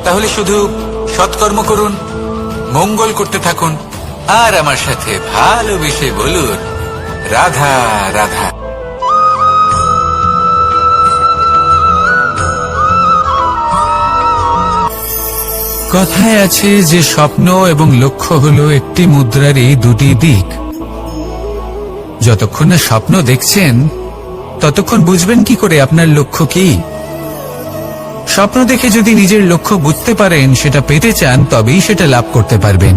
তাহলে শুধু সৎকর্ম করুন, মঙ্গল করতে থাকুন, আর আমার সাথে ভালোবেসে বলুন, রাধা রাধা। কথায় আছে যে স্বপ্ন এবং লক্ষ্য হলো একটি মুদ্রারই দুটি দিক। যতক্ষণ না স্বপ্ন দেখছেন ততক্ষণ বুঝবেন কি করে আপনার লক্ষ্য কি। স্বপ্ন দেখে যদি নিজের লক্ষ্য বুঝতে পারেন, সেটা পেতে চান, তবেই সেটা লাভ করতে পারবেন।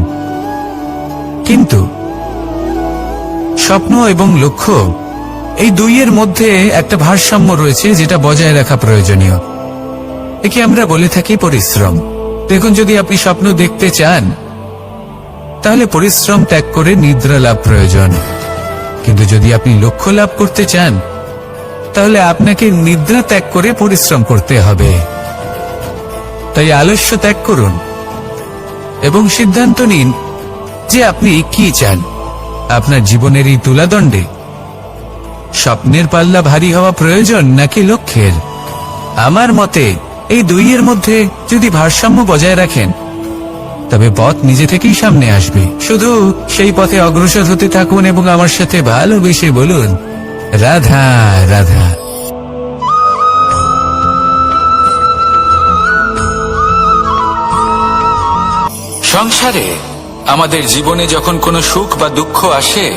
কিন্তু স্বপ্ন এবং লক্ষ্য এই দুইয়ের মধ্যে একটা ভারসাম্য রয়েছে, যেটা বজায় রাখা প্রয়োজনীয়। একে আমরা বলে থাকি পরিশ্রম। দেখুন, যদি আপনি স্বপ্ন দেখতে চান তাহলে পরিশ্রম ত্যাগ করে নিদ্রা লাভ প্রয়োজন। কিন্তু যদি আপনি লক্ষ্য লাভ করতে চান তাহলে আপনাকে নিদ্রা ত্যাগ করে পরিশ্রম করতে হবে। তাই আলস্য ত্যাগ করুন এবং সিদ্ধান্ত নিন যে আপনি কি চান। আপনার জীবনের এই তুলাদণ্ডে স্বপ্নের পাল্লা ভারী হওয়া প্রয়োজন নাকি লক্ষ্যের? আমার মতে এই দুইয়ের মধ্যে যদি ভারসাম্য বজায় রাখেন তবে পথ নিজে থেকেই সামনে আসবে। শুধু সেই পথে অগ্রসর হতে থাকুন এবং আমার সাথে ভালোবেসে বলুন, রাধা রাধা। সংসারে আমাদের জীবনে যখন কোনো সুখ বা দুঃখ আসে,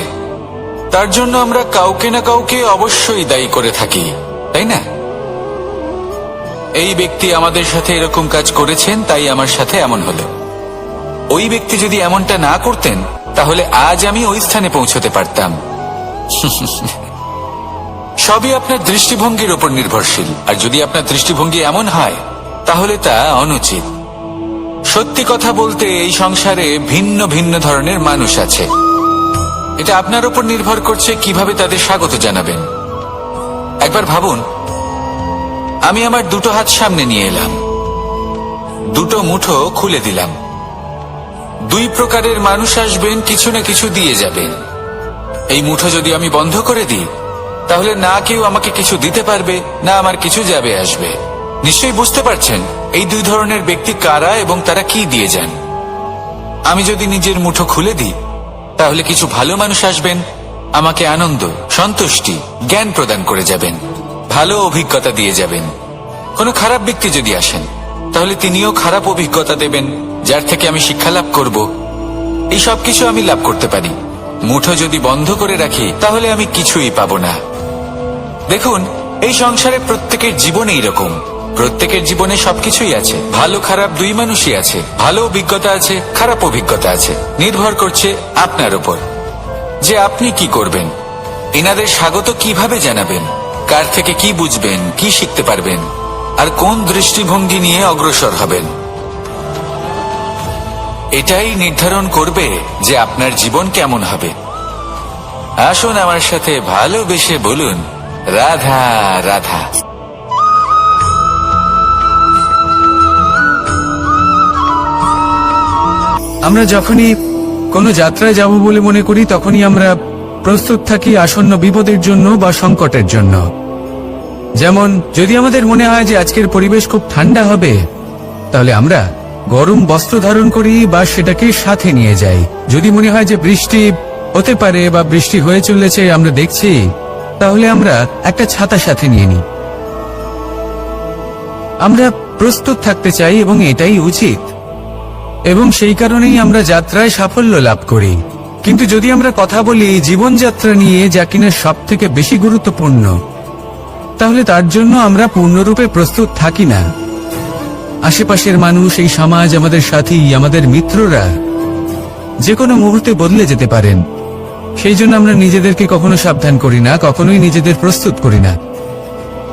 তার জন্য আমরা কাউকে না কাউকে অবশ্যই দায়ী করে থাকি, তাই না? এই ব্যক্তি আমাদের সাথে এরকম কাজ করেছেন, তাই আমার সাথে এমন হলো। ওই ব্যক্তি যদি এমনটা না করতেন তাহলে আজ আমি ওই স্থানে পৌঁছতে পারতাম। সবই আপনার দৃষ্টিভঙ্গির উপর নির্ভরশীল, আর যদি আপনার দৃষ্টিভঙ্গি এমন হয় তাহলে তা অনুচিত। সত্যি কথা বলতে এই সংসারে ভিন্ন ভিন্ন ধরনের মানুষ আছে। এটা আপনার উপর নির্ভর করছে কিভাবে তাদের স্বাগত জানাবেন। একবার ভাবুন, আমি আমার দুটো হাত সামনে নিয়ে এলাম, দুটো মুঠো খুলে দিলাম। দুই প্রকারের মানুষ আসবেন, কিছু না কিছু দিয়ে যাবেন। এই মুঠো যদি আমি বন্ধ করে দিই তাহলে না কেউ আমাকে কিছু দিতে পারবে, না আমার কিছু যাবে আসবে। নিশ্চয়ই বুঝতে পারছেন এই দুই ধরনের ব্যক্তি কারা এবং তারা কি দিয়ে যান। আমি যদি নিজের মুঠো খুলে দিই তাহলে কিছু ভালো মানুষ আসবেন, আমাকে আনন্দ, সন্তুষ্টি, জ্ঞান প্রদান করে যাবেন, ভালো অভিজ্ঞতা দিয়ে যাবেন। কোনো খারাপ ব্যক্তি যদি আসেন তাহলে তিনিও খারাপ অভিজ্ঞতা দেবেন, যার থেকে আমি শিক্ষা লাভ করব। এই সব কিছু আমি লাভ করতে পারি। মুঠো যদি বন্ধ করে রাখি তাহলে আমি কিছুই পাবো না। দেখুন, এই সংসারে প্রত্যেকের জীবনে এইরকম। প্রত্যেকের জীবনে সবকিছুই আছে, ভালো খারাপ দুই মানুষই আছে, ভালো অভিজ্ঞতা আছে, খারাপ অভিজ্ঞতা আছে। নির্ভর করছে আপনার উপর যে আপনি কি করবেন, এনাদের স্বাগত কিভাবে জানাবেন, কার থেকে কি বুঝবেন, কি শিখতে পারবেন, আর কোন দৃষ্টিভঙ্গি নিয়ে অগ্রসর হবেন। এটাই নির্ধারণ করবে যে আপনার জীবন কেমন হবে। আসুন আমার সাথে ভালোবেসে বলুন, রাধা রাধা। আমরা যখনই কোনো যাত্রায় যাব বলে মনে করি তখনই আমরা প্রস্তুত থাকি আসন্ন বিপদের জন্য বা সংকটের জন্য। যেমন যদি আমাদের মনে হয় যে আজকের পরিবেশ খুব ঠান্ডা হবে তাহলে আমরা গরম বস্ত্র ধারণ করি বা সেটাকে সাথে নিয়ে যাই। যদি মনে হয় যে বৃষ্টি হতে পারে বা বৃষ্টি হয়ে চলেছে আমরা দেখছি, তাহলে আমরা একটা ছাতা সাথে নিয়ে নিই। আমরা প্রস্তুত থাকতে চাই এবং এটাই উচিত, এবং সেই কারণেই আমরা যাত্রায় সাফল্য লাভ করি। কিন্তু যদি আমরা কথা বলি জীবনযাত্রা নিয়ে, যা কিনা সব থেকে বেশি গুরুত্বপূর্ণ, তাহলে তার জন্য আমরা পূর্ণরূপে প্রস্তুত থাকি না। আশেপাশের মানুষ, এই সমাজ, আমাদের সাথী, আমাদের মিত্ররা যে কোনো মুহূর্তে বদলে যেতে পারেন। সেই জন্য আমরা নিজেদেরকে কখনো সাবধান করি না, কখনোই নিজেদের প্রস্তুত করি না।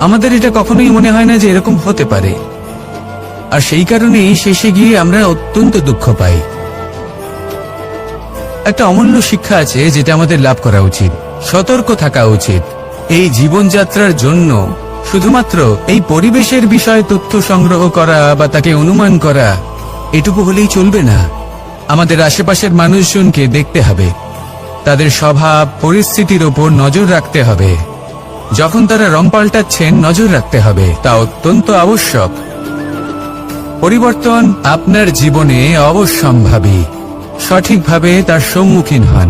আমাদের এটা কখনোই মনে হয় না যে এরকম হতে পারে, আর সেই কারণেই শেষে গিয়ে আমরা অত্যন্ত দুঃখ পাই। একটা অমূল্য শিক্ষা আছে যেটা আমাদের লাভ করা উচিত। সতর্ক থাকা উচিত। এই জীবনযাত্রার জন্য শুধুমাত্র এই পরিবেশের বিষয়ে তথ্য সংগ্রহ করা বা তাকে অনুমান করা এটুকু হলেই চলবে না। আমাদের আশেপাশের মানুষজনকে দেখতে হবে, তাদের স্বভাব পরিস্থিতির ওপর নজর রাখতে হবে। যখন তারা রং পাল্টাচ্ছেন নজর রাখতে হবে, তা অত্যন্ত আবশ্যক। পরিবর্তন আপনার জীবনে অবশ্যম্ভাবী, সঠিকভাবে তার সম্মুখীন হন।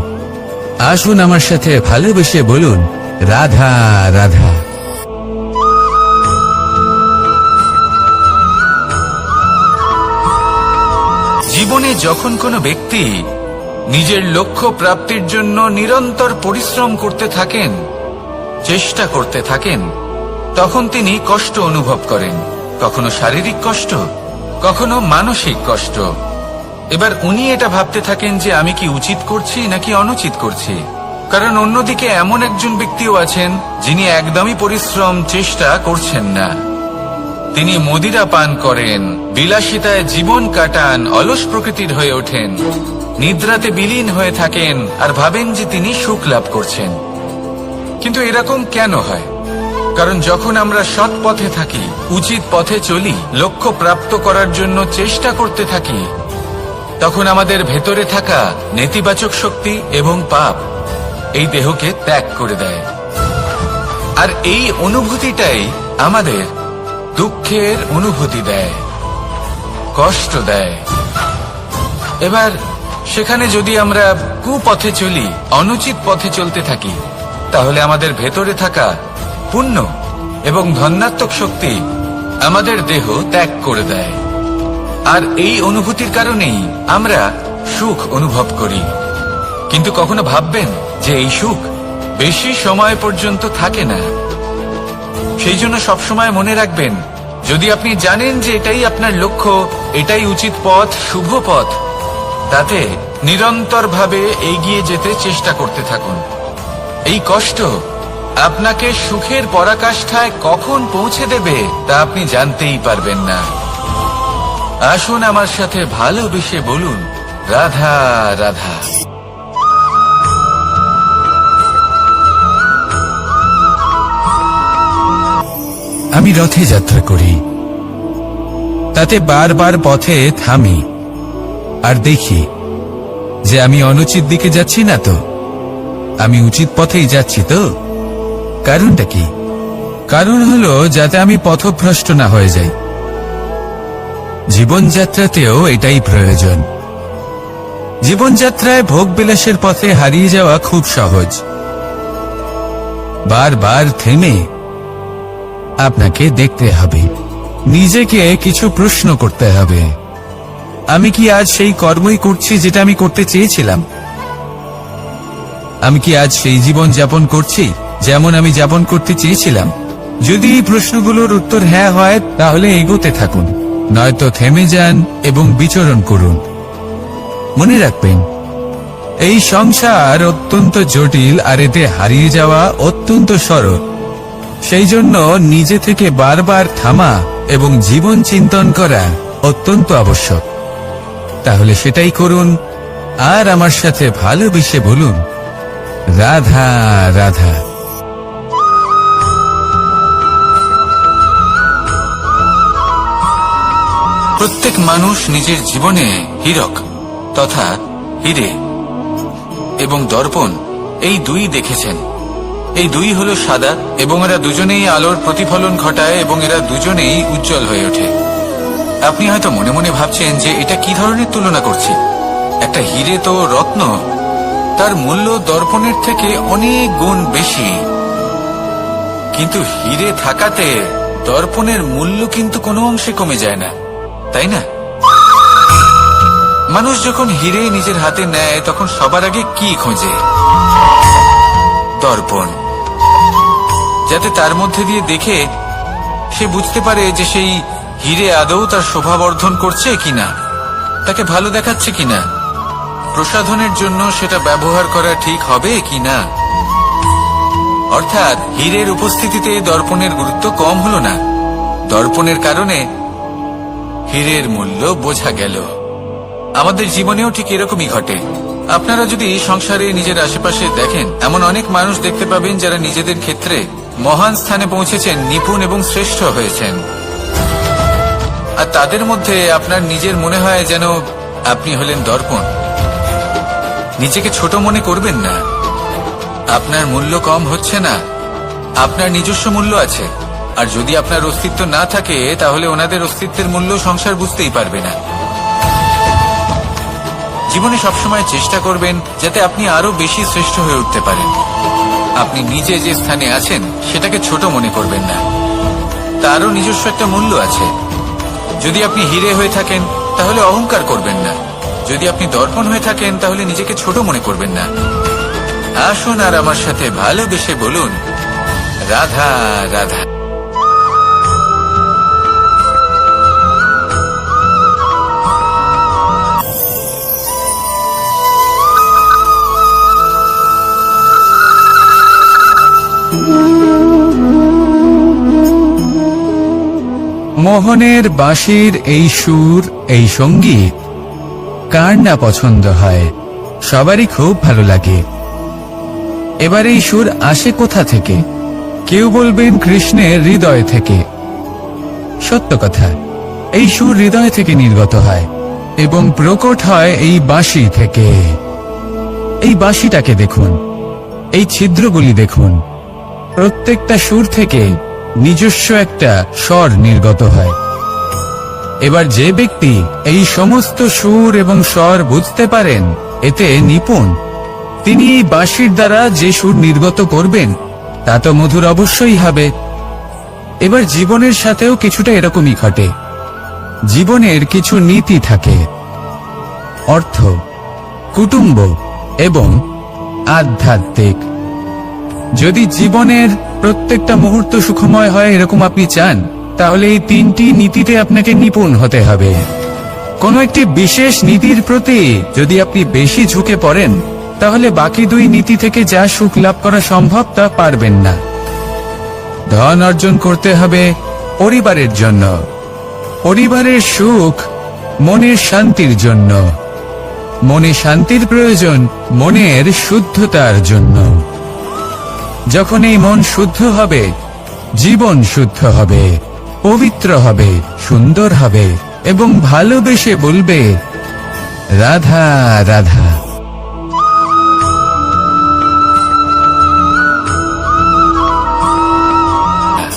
আসুন আমার সাথে ভালোবেসে বলুন, রাধা রাধা। জীবনে যখন কোনো ব্যক্তি নিজের লক্ষ্য প্রাপ্তির জন্য নিরন্তর পরিশ্রম করতে থাকেন, চেষ্টা করতে থাকেন, তখন তিনি কষ্ট অনুভব করেন, কখনো শারীরিক কষ্ট, কখনো মানসিক কষ্ট। এবার উনি এটা ভাবতে থাকেন যে আমি কি উচিত করছি নাকি অনুচিত করছি। কারণ অন্যদিকে এমন একজন ব্যক্তিও আছেন যিনি একদমই পরিশ্রম চেষ্টা করছেন না। তিনি মদিরা পান করেন, বিলাসিতায় জীবন কাটান, অলস প্রকৃতির হয়ে ওঠেন, নিদ্রাতে বিলীন হয়ে থাকেন আর ভাবেন যে তিনি সুখ লাভ করছেন। কিন্তু এরকম কেন হয়? কারণ যখন আমরা সৎ পথে থাকি, উচিত পথে চলি, লক্ষ্য প্রাপ্ত করার জন্য চেষ্টা করতে থাকি, তখন আমাদের ভেতরে থাকা নেতিবাচক শক্তি এবং পাপ এই দেহকে ত্যাগ করে দেয়। আর এই অনুভূতিটাই আমাদের দুঃখের অনুভূতি দেয়, কষ্ট দেয়। এবার সেখানে যদি আমরা কুপথে চলি, অনুচিত পথে চলতে থাকি, তাহলে আমাদের ভেতরে থাকা পুণ্য এবং ধনাত্মক শক্তি আমাদের দেহ ত্যাগ করে দেয়। আর এই অনুভূতির কারণেই আমরা সুখ অনুভব করি। কিন্তু কখনো ভাববেন যে এই সুখ বেশি সময় পর্যন্ত থাকে না। সেই জন্য সবসময় মনে রাখবেন, যদি আপনি জানেন যে এটাই আপনার লক্ষ্য, এটাই উচিত পথ, শুভ পথ, তাতে নিরন্তরভাবে এগিয়ে যেতে চেষ্টা করতে থাকুন। এই কষ্ট আপনাকে সুখের পরাকাষ্ঠায় কখন পৌঁছে দেবে তা আপনি জানতেই পারবেন না। আসুন আমার সাথে ভালোবেসে বলুন, রাধা রাধা। আমি রথে যাত্রা করি, তাতে বারবার পথে থামি আর দেখি যে আমি অনুচিত দিকে যাচ্ছি না তো, আমি উচিত পথেই যাচ্ছি তো। কারণটা কি? কারণ হলো যাতে আমি পথভ্রষ্ট না হয়ে যাই। জীবনযাত্রাতেও এটাই প্রয়োজন। জীবনযাত্রায় ভোগ বিলাসের পথে হারিয়ে যাওয়া খুব সহজ। বারবার থেমে আপনাকে দেখতে হবে, নিজেকে কিছু প্রশ্ন করতে হবে। আমি কি আজ সেই কর্মই করছি যেটা আমি করতে চেয়েছিলাম? আমি কি আজ সেই জীবন যাপন করছি যেমন আমি যাপন করতে চেয়েছিলাম? যদি এই প্রশ্নগুলোর উত্তর হ্যাঁ হয়, তাহলে এগোতে থাকুন, নয়তো থেমে যান এবং বিচরণ করুন। মনে রাখবেন, এই সংসার অত্যন্ত জটিল আর এতে হারিয়ে যাওয়া অত্যন্ত সরল। সেই জন্য নিজে থেকে বারবার থামা এবং জীবন চিন্তন করা অত্যন্ত আবশ্যক। তাহলে সেটাই করুন আর আমার সাথে ভালোবেসে বলুন, রাধা রাধা। প্রত্যেক মানুষ নিজের জীবনে হীরক তথা হিরে এবং দর্পণ এই দুই দেখেছেন। এই দুই হলো সাদা এবং এরা দুজনেই আলোর প্রতিফলন ঘটায় এবং এরা দুজনেই উজ্জ্বল হয়ে ওঠে। আপনি হয়তো মনে মনে ভাবছেন যে এটা কি ধরনের তুলনা করছি। একটা হিরে তো রত্ন, তার মূল্য দর্পণের থেকে অনেক গুণ বেশি। কিন্তু হিরে থাকাতে দর্পণের মূল্য কিন্তু কোনো অংশে কমে যায় না, তাই না? মানুষ যখন হিরে নিজের হাতে নেয় তখন সবার আগে কি খোঁজে? দর্পণ, যাতে তার মধ্যে দিয়ে দেখে সে বুঝতে পারে যে সেই হিরে আদৌ তার শোভাবর্ধন করছে কিনা, তাকে ভালো দেখাচ্ছে কিনা, প্রসাধনের জন্য সেটা ব্যবহার করা ঠিক হবে কিনা। অর্থাৎ হীরের উপস্থিতিতে দর্পণের গুরুত্ব কম হলো না, দর্পণের কারণে হীরের মূল্য বোঝা গেল। আমাদের জীবনেও ঠিক এরকমই ঘটে। আপনারা যদি সংসারে নিজের আশেপাশে দেখেন, এমন অনেক মানুষ দেখতে পাবেন যারা নিজেদের ক্ষেত্রে মহান স্থানে পৌঁছেছেন, নিপুণ এবং শ্রেষ্ঠ হয়েছেন। আর তাদের মধ্যে আপনার নিজের মনে হয় যেন আপনি হলেন দর্পণ। নিজেকে ছোট মনে করবেন না। আপনার মূল্য কম হচ্ছে না, আপনার নিজস্ব মূল্য আছে। আর যদি আপনার অস্তিত্ব না থাকে, তাহলে ওনাদের অস্তিত্বের মূল্য সংসার বুঝতেই পারবে না। জীবনে সবসময় চেষ্টা করবেন যাতে আপনি আরো বেশি শ্রেষ্ঠ হয়ে উঠতে পারেন। আপনি নিজে যে স্থানে আছেন সেটাকে ছোট মনে করবেন না, তারও নিজস্ব একটা মূল্য আছে। যদি আপনি হিরে হয়ে থাকেন তাহলে অহংকার করবেন না, যদি আপনি দর্পণ হয়ে থাকেন তাহলে নিজেকে ছোট মনে করবেন না। আসুন আর আমার সাথে ভালোবেসে বলুন, রাধা রাধা। মোহনের বাঁশির এই সুর, এই সঙ্গীত কার না পছন্দ হয়, সবারই খুব ভালো লাগে। এবার এই সুর আসে কোথা থেকে? কেউ বলবেন কৃষ্ণের হৃদয় থেকে। সত্য কথা, এই সুর হৃদয় থেকে নির্গত হয় এবং প্রকট হয় এই বাঁশি থেকে। এই বাঁশিটাকে দেখুন, এই ছিদ্রগুলি দেখুন, প্রত্যেকটা সুর থেকে নিজস্ব একটা স্বর নির্গত হয়। এবার যে ব্যক্তি এই সমস্ত সুর এবং স্বর বুঝতে পারেন, এতে নিপুণ, তিনি এই বাঁশির দ্বারা যে সুর নির্গত করবেন তা তো মধুর অবশ্যই হবে। এবার জীবনের সাথেও কিছুটা এরকমই ঘটে। জীবনের কিছু নীতি থাকে, অর্থ, কুটুম্ব এবং আধ্যাত্মিক। যদি জীবনের প্রত্যেকটা মুহূর্ত সুখময় হয় এরকম আপনি চান, তাহলে এই তিনটি নীতিতে আপনাকে নিপুণ হতে হবে। কোনো একটি বিশেষ নীতির প্রতি যদি আপনি বেশি ঝুঁকে পড়েন, তাহলে বাকি দুই নীতি থেকে যা সুখ লাভ করা সম্ভব তা পারবেন না। ধন অর্জন করতে হবে পরিবারের জন্য, পরিবারের সুখ মনের শান্তির জন্য, মনে শান্তির প্রয়োজন মনের শুদ্ধতার জন্য। যখন এই মন শুদ্ধ হবে, জীবন শুদ্ধ হবে, পবিত্র হবে, সুন্দর হবে এবং ভালোবেসে বলবে, রাধা রাধা।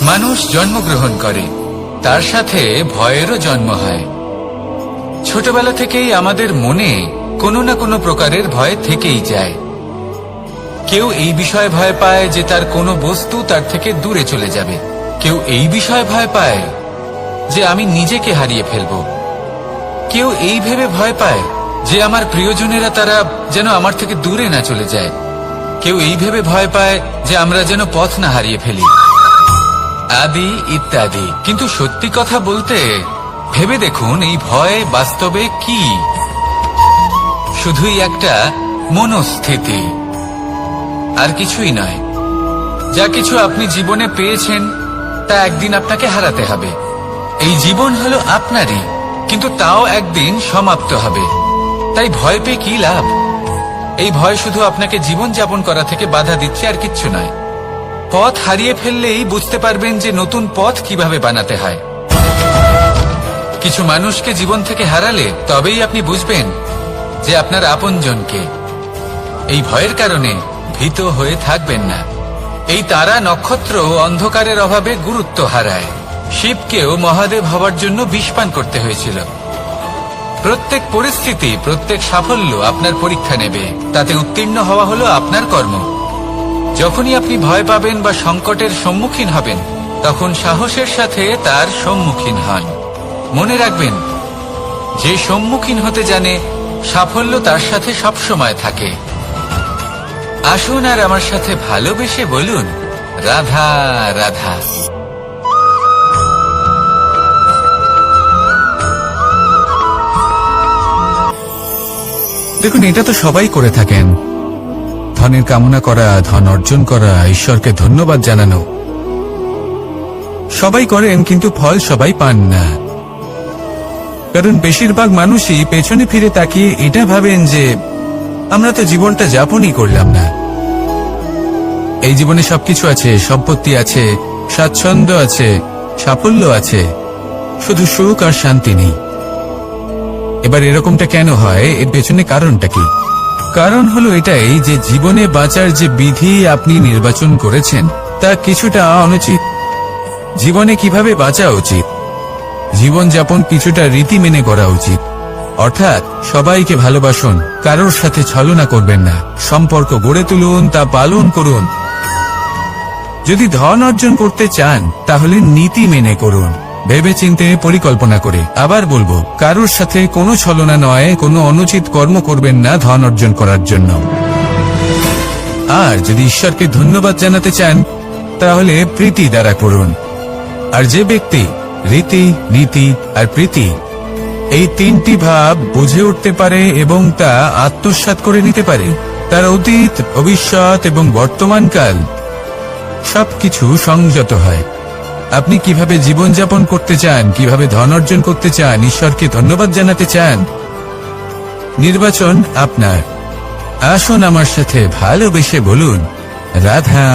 মানুষ জন্মগ্রহণ করে, তার সাথে ভয়েরও জন্ম হয়। ছোটবেলা থেকেই আমাদের মনে কোনো না কোনো প্রকারের ভয় থেকেই যায়। কেউ এই বিষয়ে ভয় পায় যে তার কোনো বস্তু তার থেকে দূরে চলে যাবে। কেউ এই বিষয়ে ভয় পায় যে আমি নিজেকে হারিয়ে ফেলব। কেউ এই ভেবে ভয় পায় যে আমার প্রিয়জনেরা তারা যেন আমার থেকে দূরে না চলে যায়। কেউ এই ভেবে ভয় পায় যে আমরা যেন পথ না হারিয়ে ফেলি, আদি ইত্যাদি। কিন্তু সত্যি কথা বলতে, ভেবে দেখুন এই ভয় বাস্তবে কি? শুধুই একটা মনস্থিতি, আর কিছুই নয়। যা কিছু আপনি জীবনে পেয়েছেন তা একদিন আপনাকে হারাতে হবে। এই জীবন হলো আপনারই, কিন্তু তাও একদিন সমাপ্ত হবে। তাই ভয় পেয়ে কি লাভ? এই ভয় শুধু আপনাকে জীবন যাপন করা থেকে বাধা দিচ্ছে, আর কিচ্ছু নয়। পথ হারিয়ে ফেললেই বুঝতে পারবেন যে নতুন পথ কিভাবে বানাতে হয়। কিছু মানুষকে জীবন থেকে হারালে তবেই আপনি বুঝবেন যে আপনার আপনজনকে। এই ভয়ের কারণে ভীত হয়ে থাকবেন না। এই তারা নক্ষত্র অন্ধকারের অভাবে গুরুত্ব হারায়। শিবকেও মহাদেব হওয়ার জন্য বিষ পান করতে হয়েছিল। প্রত্যেক পরিস্থিতি, প্রত্যেক সাফল্য আপনার পরীক্ষা নেবে, তাতে উত্তীর্ণ হওয়া হলো আপনার কর্ম। যখনই আপনি ভয় পাবেন বা সংকটের সম্মুখীন হবেন, তখন সাহসের সাথে তার সম্মুখীন হন। মনে রাখবেন, যে সম্মুখীন হতে জানে সাফল্য তার সাথে সবসময় থাকে। আসুন আর আমার সাথে ভালোবেসে বলুন, রাধা রাধা। দেখুন, এটা তো সবাই করে থাকেন। ধনের কামনা করা, ধন অর্জন করা, ঈশ্বরকে ধন্যবাদ জানানো, সবাই করেন, কিন্তু ফল সবাই পান না। কারণ বেশিরভাগ মানুষই পেছনে ফিরে তাকিয়ে এটা ভাবেন যে আমরা তো জীবনটা যাপনই করলাম না। এই জীবনে সবকিছু আছে, সম্পত্তি আছে, স্বাচ্ছন্দ্য আছে, সাফল্য আছে, শুধু সুখ আর শান্তি নেই। এবার এরকমটা কেন হয়? এর পেছনে কারণটা কি? কারণ হলো এটাই যে জীবনে বাঁচার যে বিধি আপনি নির্বাচন করেছেন তা কিছুটা অনুচিত। জীবনে কিভাবে বাঁচা উচিত, জীবনযাপন কিছুটা রীতি মেনে করা উচিত। অর্থাৎ সবাইকে ভালোবাসুন, কারোর সাথে ছলনা করবেন না, সম্পর্ক গড়ে তুলুন, তা পালন করুন। যদি ধন অর্জন করতে চান তাহলে নীতি মেনে করুন, ভেবেচিন্তে পরিকল্পনা করে। আবার বলবো, কারোর সাথে কোনো ছলনা নয়, কোনো অনুচিত কর্ম করবেন না ধন অর্জন করার জন্য। আর যদি ঈশ্বরকে ধন্যবাদ জানাতে চান তাহলে প্রীতি দ্বারা করুন। আর যে ব্যক্তি রীতি, নীতি আর প্রীতি এই তিনটি ভাব বুঝে উঠতে পারে এবং তা আত্মসাৎ করে নিতে পারে, তার অতীত, ভবিষ্যৎ এবং বর্তমানকাল সবকিছু সংযত হয়। আপনি কিভাবে জীবনযাপন করতে চান, কিভাবে ধন অর্জন করতে চান, ঈশ্বরকে ধন্যবাদ জানাতে চান, নির্বাচন আপনার। আসুন আমার সাথে ভালোবেসে বলুন, রাধা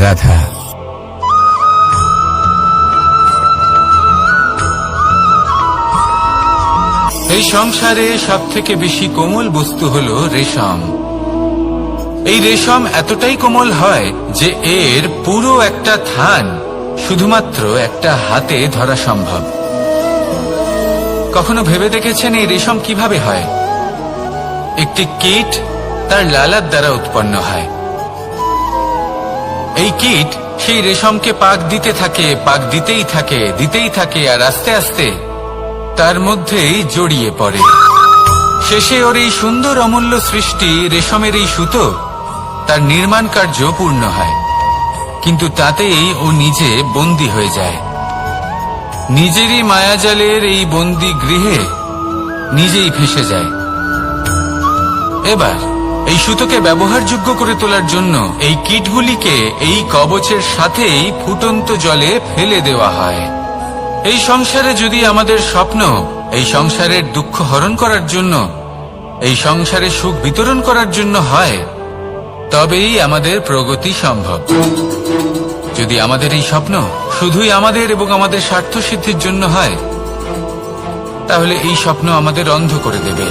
রাধা। এই সংসারে সব থেকে বেশি কোমল বস্তু হলো রেশম। এই রেশম এতটাই কোমল হয় যে এর পুরো একটা থান শুধুমাত্র একটা হাতে ধরা সম্ভব। কখনো ভেবে দেখেছেন এই রেশম কিভাবে হয়? একটি কীট তার লালার দ্বারা উৎপন্ন হয়। এই কীট সেই রেশমকে পাক দিতে থাকে, পাক দিতেই থাকে আর আস্তে আস্তে তার মধ্যেই জড়িয়ে পড়ে। শেষে ওর এই সুন্দর অমূল্য সৃষ্টি রেশমের এই সুতো তার নির্মাণ কার্য পূর্ণ হয়, কিন্তু তাতেই ও নিজে বন্দী হয়ে যায়। নিজেরই মায়াজালের এই বন্দী গৃহে নিজেই ফেঁসে যায়। এবার এই সুতোকে ব্যবহারযোগ্য করে তোলার জন্য এই কীটগুলিকে এই কবচের সাথেই ফুটন্ত জলে ফেলে দেওয়া হয়। এই সংসারে যদি আমাদের স্বপ্ন এই সংসারের দুঃখ হরণ করার জন্য, এই সংসারে সুখ বিতরণ করার জন্য হয়, তবেই আমাদের প্রগতি সম্ভব। যদি আমাদের এই স্বপ্ন শুধুই আমাদের এবং আমাদের স্বার্থ সিদ্ধির জন্য হয়, তাহলে এই স্বপ্ন আমাদের অন্ধ করে দেবে,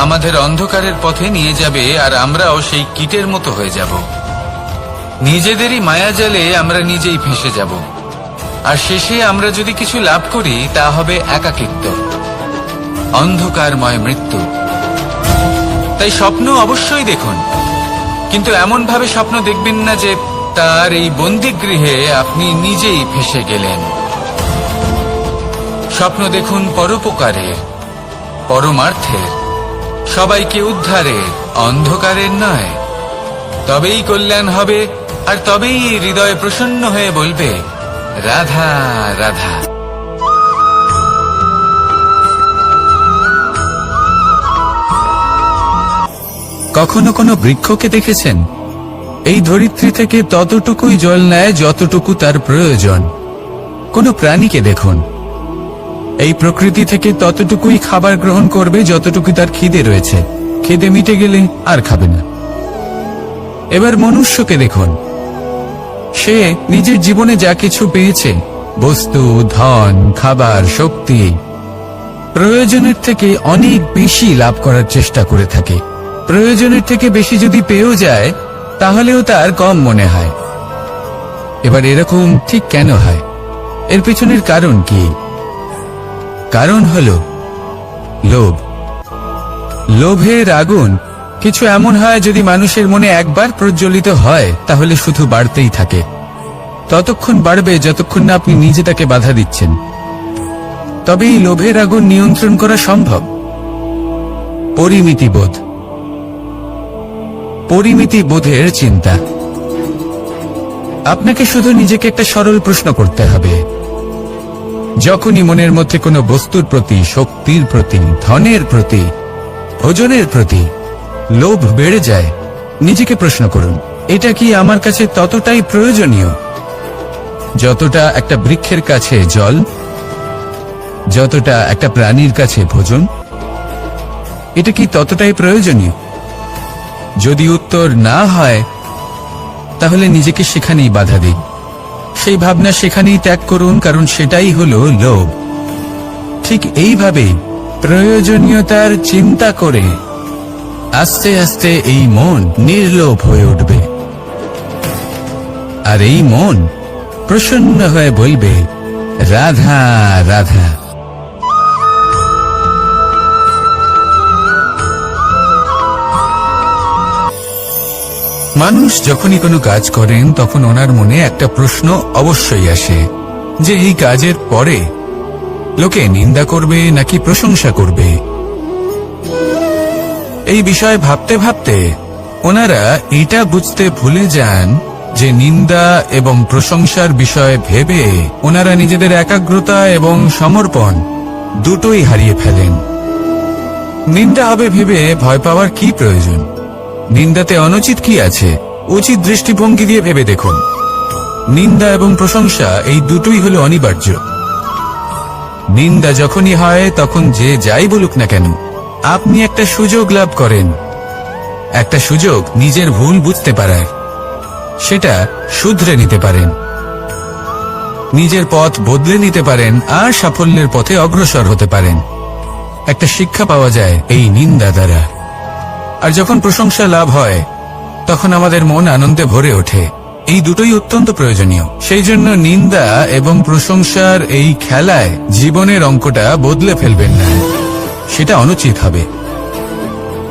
আমাদের অন্ধকারের পথে নিয়ে যাবে, আর আমরাও সেই কীটের মতো হয়ে যাব। নিজেদেরই মায়াজালে আমরা নিজেই ফেঁসে যাব, আর শেষে আমরা যদি কিছু লাভ করি তা হবে একাকিত্ব, অন্ধকারময় মৃত্যু। তাই স্বপ্ন অবশ্যই দেখুন, কিন্তু এমন ভাবে স্বপ্ন দেখবেন না যে তার এই বন্দিগৃহে আপনি নিজেই ফেঁসে গেলেন। স্বপ্ন দেখুন পরোপকারের, পরমার্থের, সবাইকে উদ্ধারের, অন্ধকারের নয়। তবেই কল্যাণ হবে, আর তবেই হৃদয় প্রসন্ন হয়ে বলবে, রাধা রাধা। কখনো কোনো বৃক্ষকে দেখেছেন? এই ধরিত্রী থেকে ততটুকুই জল নেয় যতটুকু তার প্রয়োজন। কোনো প্রাণীকে দেখুন, এই প্রকৃতি থেকে ততটুকুই খাবার গ্রহণ করবে যতটুকু তার খিদে রয়েছে, খিদে মিটে গেলে আর খাবে না। এবার মনুষ্যকে দেখুন, সে নিজের জীবনে যা কিছু পেয়েছে, বস্তু, ধন, খাবার, শক্তি, প্রয়োজনের থেকে অনেক বেশি লাভ করার চেষ্টা করে থাকে। প্রয়োজনের থেকে বেশি যদি পেয়েও যায় তাহলেও তার কম মনে হয়। এবার এরকম ঠিক কেন হয়? এর পেছনের কারণ কি? কারণ হলো লোভ। লোভের আগুন কিছু এমন হয়, যদি মানুষের মনে একবার প্রজ্বলিত হয় তাহলে শুধু বাড়তেই থাকে। ততক্ষণ বাড়বে যতক্ষণ না আপনি নিজে তাকে বাধা দিচ্ছেন। তবে এই লোভের আগুন নিয়ন্ত্রণ করা সম্ভব। পরিমিতিবোধ, পরিমিতিবোধের চিন্তা। আপনাকে শুধু নিজেকে একটা সরল প্রশ্ন করতে হবে। যখনই মনের মধ্যে কোনো বস্তুর প্রতি, শক্তির প্রতি, ধনের প্রতি, ভোজনের প্রতি লোভ বেড়ে যায়, নিজেকে প্রশ্ন করুন, এটা কি আমার কাছে ততটাই প্রয়োজনীয় যতটা একটা বৃক্ষের কাছে জল, যতটা একটা প্রাণীর কাছে ভোজন? এটা কি ততটাই প্রয়োজনীয়? যদি উত্তর না হয় তাহলে নিজেকে সেখানেই বাধা দিন। সেই ভাবনা সেখানেই ত্যাগ করুন, কারণ সেটাই হলো লোভ। ঠিক এইভাবে প্রয়োজনীয়তার চিন্তা করে আস্তে আস্তে এই মন নির্লোভ হয়ে উঠবে, আর এই মন প্রসন্ন হয়ে বলবে, রাধা রাধা। মানুষ যখনই কোনো কাজ করেন তখন ওনার মনে একটা প্রশ্ন অবশ্যই আসে যে এই কাজের পরে লোকে নিন্দা করবে নাকি প্রশংসা করবে। এই বিষয়ে ভাবতে ভাবতে ওনারা এটা বুঝতে ভুলে যান যে নিন্দা এবং প্রশংসার বিষয় ভেবে ওনারা নিজেদের একাগ্রতা এবং সমর্পণ দুটোই হারিয়ে ফেলেন। নিন্দা হবে ভেবে ভয় পাওয়ার কি প্রয়োজন? নিন্দাতে অনুচিত কি আছে? উচিত দৃষ্টিভঙ্গি দিয়ে ভেবে দেখুন। নিন্দা এবং প্রশংসা এই দুটোই হলো অনিবার্য। নিন্দা যখনই হয় তখন যে যাই বলুক না কেন, আপনি একটা সুযোগ লাভ করেন, একটা সুযোগ নিজের ভুল বুঝতে পারার, সেটা শুধরে নিতে পারেন, নিজের পথ বদলে নিতে পারেন আর সাফল্যের পথে অগ্রসর হতে পারেন। একটা শিক্ষা পাওয়া যায় এই নিন্দা দ্বারা। আর যখন প্রশংসা লাভ হয় তখন আমাদের মন আনন্দে ভরে ওঠে। এই দুটোই অত্যন্ত প্রয়োজনীয়। সেই জন্য নিন্দা এবং প্রশংসার এই খেলায় জীবনের অঙ্কটা বদলে ফেলবেন না, সেটা অনুচিত হবে।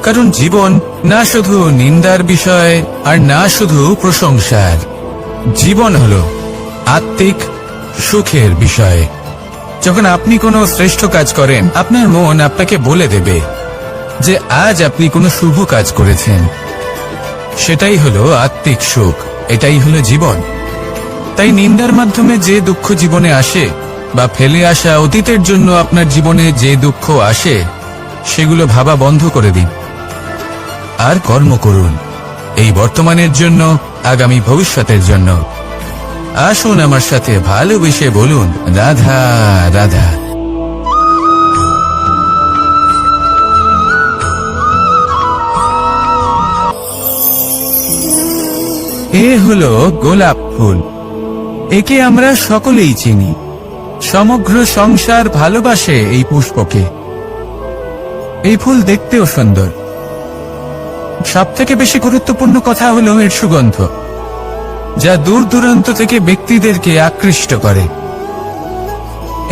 কারণ জীবন না শুধু নিন্দার বিষয় আর না শুধু প্রশংসার, জীবন হলো আত্মিক সুখের বিষয়। যখন আপনি কোনো শ্রেষ্ঠ কাজ করেন, আপনার মন আপনাকে বলে দেবে যে আজ আপনি কোনো শুভ কাজ করেছেন। সেটাই হলো আত্মিক সুখ, এটাই হলো জীবন। তাই নিন্দার মাধ্যমে যে দুঃখ জীবনে আসে বা ফেলে আসা অতীতের জন্য আপনার জীবনে যে দুঃখ আসে, সেগুলো ভাবা বন্ধ করে দিন আর কর্ম করুন এই বর্তমানের জন্য, আগামী ভবিষ্যতের জন্য। আসুন আমার সাথে ভালোবেসে বলুন, রাধা রাধা। এ হলো গোলাপ ফুল। একে আমরা সকলেই চিনি। সমগ্র সংসার ভালোবাসে এই পুষ্পকে। এই ফুল দেখতেও সুন্দর। সবথেকে বেশি গুরুত্বপূর্ণ কথা হলো এর সুগন্ধ, যা দূর দূরান্ত থেকে ব্যক্তিদেরকে আকৃষ্ট করে।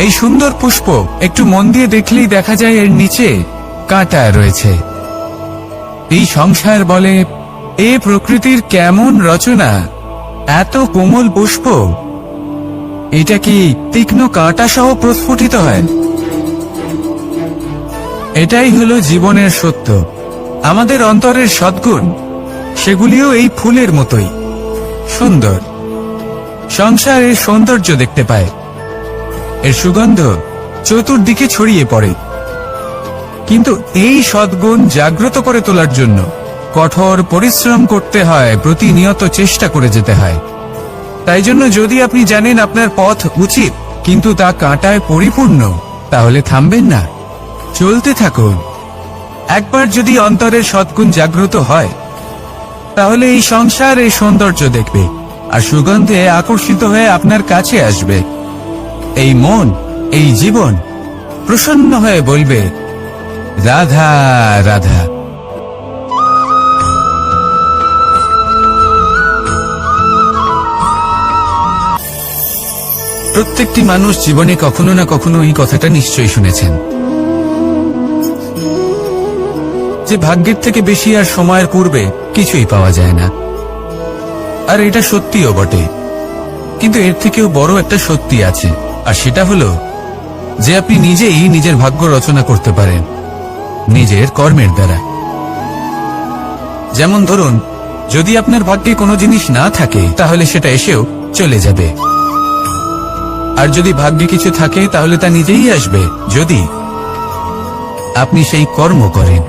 এই সুন্দর পুষ্প একটু মন দিয়ে দেখলেই দেখা যায় এর নিচে কাঁটা রয়েছে। এই সংসার বলে, এ প্রকৃতির কেমন রচনা, এত কোমল পুষ্প, এটা কি তীক্ষ্ণ কাঁটা সহ প্রস্ফুটিত হয়? এটাই হলো জীবনের সত্য। আমাদের অন্তরের সদ্গুণ, সেগুলিও এই ফুলের মতোই সুন্দর। সংসার এর সৌন্দর্য দেখতে পায়, এর সুগন্ধ চতুর্দিকে ছড়িয়ে পড়ে। কিন্তু এই সদ্গুণ জাগ্রত করে তোলার জন্য কঠোর পরিশ্রম করতে হয়, প্রতিনিয়ত চেষ্টা করে যেতে হয়। তাই জন্য যদি আপনি জানেন আপনার পথ উচিত কিন্তু তা কাঁটায় পরিপূর্ণ, তাহলে থামবেন না, চলতে থাকুন। একবার যদি অন্তরের সদ্গুণ জাগ্রত হয়, তাহলে এই সংসার এই সৌন্দর্য দেখবে আর সুগন্ধে আকর্ষিত হয়ে আপনার কাছে আসবে। এই মন, এই জীবন প্রসন্ন হয়ে বলবে, রাধা রাধা। প্রত্যেকটি মানুষ জীবনে কখনো না কখনো এই কথাটা নিশ্চয়ই শুনেছেন যে ভাগ্যের থেকে বেশি আর সময়ের পূর্বে কিছুই পাওয়া যায় না। আর এটা সত্যিও বটে, কিন্তু এর থেকেও বড় একটা সত্যি আছে, আর সেটা হলো যে আপনি নিজেই নিজের ভাগ্য রচনা করতে পারেন নিজের কর্মের দ্বারা। যেমন ধরুন, যদি আপনার ভাগ্যে কোনো জিনিস না থাকে তাহলে সেটা এসেও চলে যাবে, আর যদি ভাগ্যে কিছু থাকে তাহলে তা নিজেই আসবে, যদি আপনি সেই কর্ম করেন।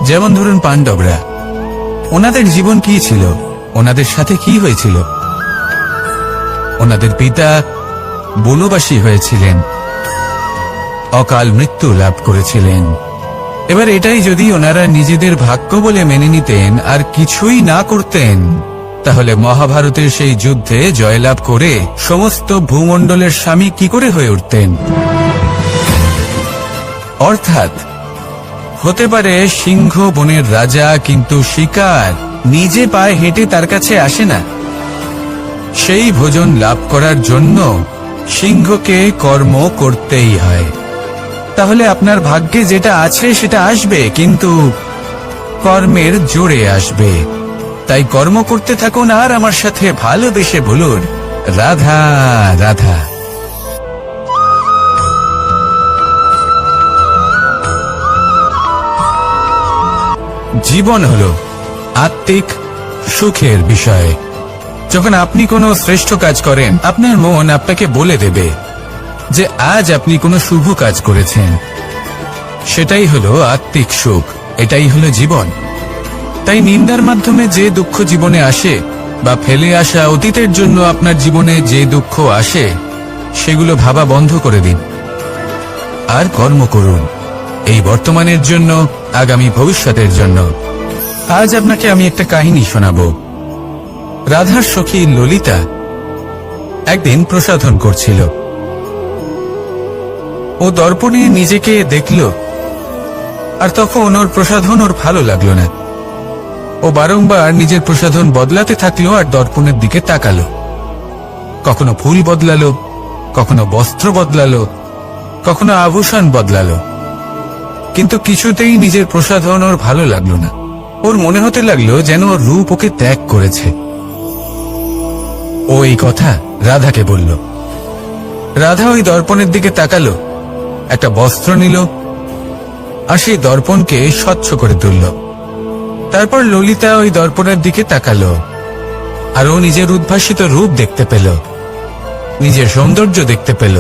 যেমন ধরুন পাণ্ডবরা, ওনাদের জীবন কি ছিল, ওনাদের সাথে কি হয়েছিল? ওনাদের পিতা বনবাসী হয়েছিলেন, অকাল মৃত্যু লাভ করেছিলেন, এবার এটাই যদি ওনারা নিজেদের ভাগ্য বলে মেনে নিতেন আর কিছুই না করতেন, তাহলে মহাভারতের সেই যুদ্ধে জয়লাভ করে সমস্ত ভূমণ্ডলের স্বামী কি করে হয়ে উঠতেন? অর্থাৎ হতে পারে সিংহ বনের রাজা, কিন্তু শিকার নিজে পায়ে হেঁটে তার কাছে আসে না। সেই ভোজন লাভ করার জন্য সিংহকে কর্ম করতেই হয়। তাহলে আপনার ভাগ্যে যেটা আছে সেটা আসবে, কিন্তু কর্মের জোরে আসবে। তাই কর্ম করতে থাকুন আর আমার সাথে ভালোবেসে বলুন, রাধা রাধা। জীবন হলো আত্মিক সুখের বিষয়। যখন আপনি কোনো শ্রেষ্ঠ কাজ করেন, আপনার মন আপনাকে বলে দেবে যে আজ আপনি কোনো শুভ কাজ করেছেন। সেটাই হলো আত্মিক সুখ, এটাই হলো জীবন। তাই নিন্দার মাধ্যমে যে দুঃখ জীবনে আসে, বা ফেলে আসা অতীতের জন্য আপনার জীবনে যে দুঃখ আসে, সেগুলো ভাবা বন্ধ করে দিন আর কর্ম করুন এই বর্তমানের জন্য, আগামী ভবিষ্যতের জন্য। আজ আপনাকে আমি একটা কাহিনী শোনাবো। রাধার সখী ললিতা একদিন প্রসাধন করছিল। ও দর্পণে নিজেকে দেখল, আর তখন ওর প্রসাধন ওর ভালো লাগলো না। ও বারংবার নিজের প্রসাধন বদলাতে থাকলো আর দর্পণের দিকে তাকালো। কখনো ফুল বদলালো, কখনো বস্ত্র বদলালো, কখনো আভূষণ বদলালো, কিন্তু কিছুতেই নিজের প্রসাধন ওর ভালো লাগলো না। ওর মনে হতে লাগলো যেন ওর রূপ ওকে ত্যাগ করেছে। ও এই কথা রাধাকে বলল। রাধা ওই দর্পণের দিকে তাকালো, একটা বস্ত্র নিল আর সেই দর্পণকে স্বচ্ছ করে তুলল। তারপর ললিতা ওই দর্পণের দিকে তাকালো আর ও নিজের উদ্ভাসিত রূপ দেখতে পেল, নিজের সৌন্দর্য দেখতে পেল।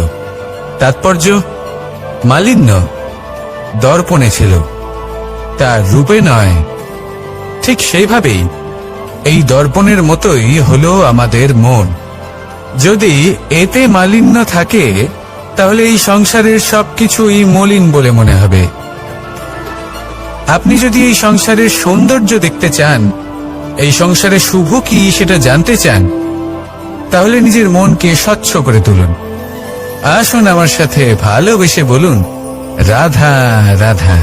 তাৎপর্য মালিন্য দর্পণে ছিল, তার রূপে নয়। ঠিক সেইভাবেই এই দর্পণের মতোই হলো আমাদের মন। যদি এতে মালিন্য থাকে, তাহলে এই সংসারের সবকিছুই মলিন বলে মনে হবে। আপনি যদি এই সংসারের সৌন্দর্য দেখতে চান, এই সংসারে শুভ কি সেটা জানতে চান, তাহলে নিজের মনকে স্বচ্ছ করে তুলুন। আসুন আমার সাথে ভালোবেসে বলুন, রাধা রাধা।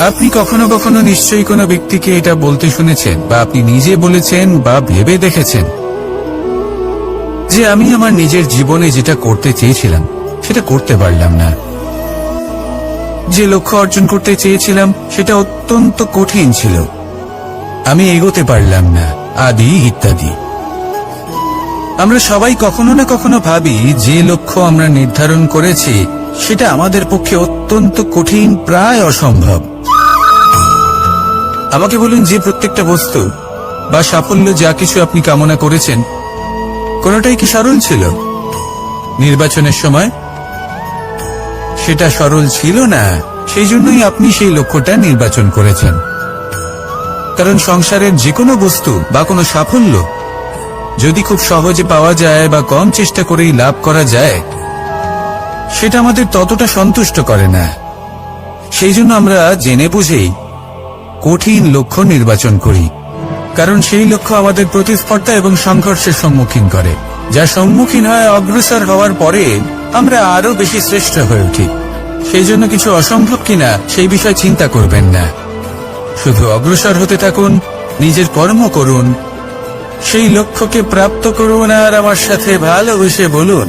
আপনি কখনো কখনো নিশ্চয়ই কোনো ব্যক্তিকে এটা বলতে শুনেছেন, বা আপনি নিজে বলেছেন বা ভেবে দেখেছেন যে আমি আমার নিজের জীবনে যেটা করতে চেয়েছিলাম সেটা করতে পারলাম না, যে লক্ষ্য অর্জন করতে চেয়েছিলাম সেটা অত্যন্ত কঠিন ছিল, আমি এগোতে পারলাম না, আদি ইত্যাদি। আমরা সবাই কখনো না কখনো ভাবি যে লক্ষ্য আমরা নির্ধারণ করেছি সেটা আমাদের পক্ষে অত্যন্ত কঠিন, প্রায় অসম্ভব। আমাকে বলুন, যে প্রত্যেকটা বস্তু বা সাফল্য যা কিছু আপনি কামনা করেছেন, কোনটাই কি সরল ছিল? নির্বাচনের সময় সেটা সরল ছিল না, সেই জন্যই আপনি সেই লক্ষ্যটা নির্বাচন করেছেন। কারণ সংসারের যে কোনো বস্তু বা কোনো সাফল্য যদি খুব সহজে পাওয়া যায় বা কম চেষ্টা করেই লাভ করা যায়, সেটা আমাদের ততটা সন্তুষ্ট করে না। সেই জন্য আমরা জেনে বুঝেই কঠিন লক্ষ্য নির্বাচন করি, কারণ সেই লক্ষ্য আমাদের প্রতিস্পর্ধা এবং সংঘর্ষের সম্মুখীন করে, যা সম্মুখীন হয় অগ্রসর হওয়ার পরে আমরা আরো বেশি শ্রেষ্ঠ হয়ে উঠি। সেই জন্য কিছু অসম্ভব কিনা সেই বিষয় চিন্তা করবেন না, শুধু অগ্রসর হতে থাকুন, নিজের কর্ম করুন, সেই লক্ষ্যকে প্রাপ্ত করুন আর আমার সাথে ভালোবেসে বলুন,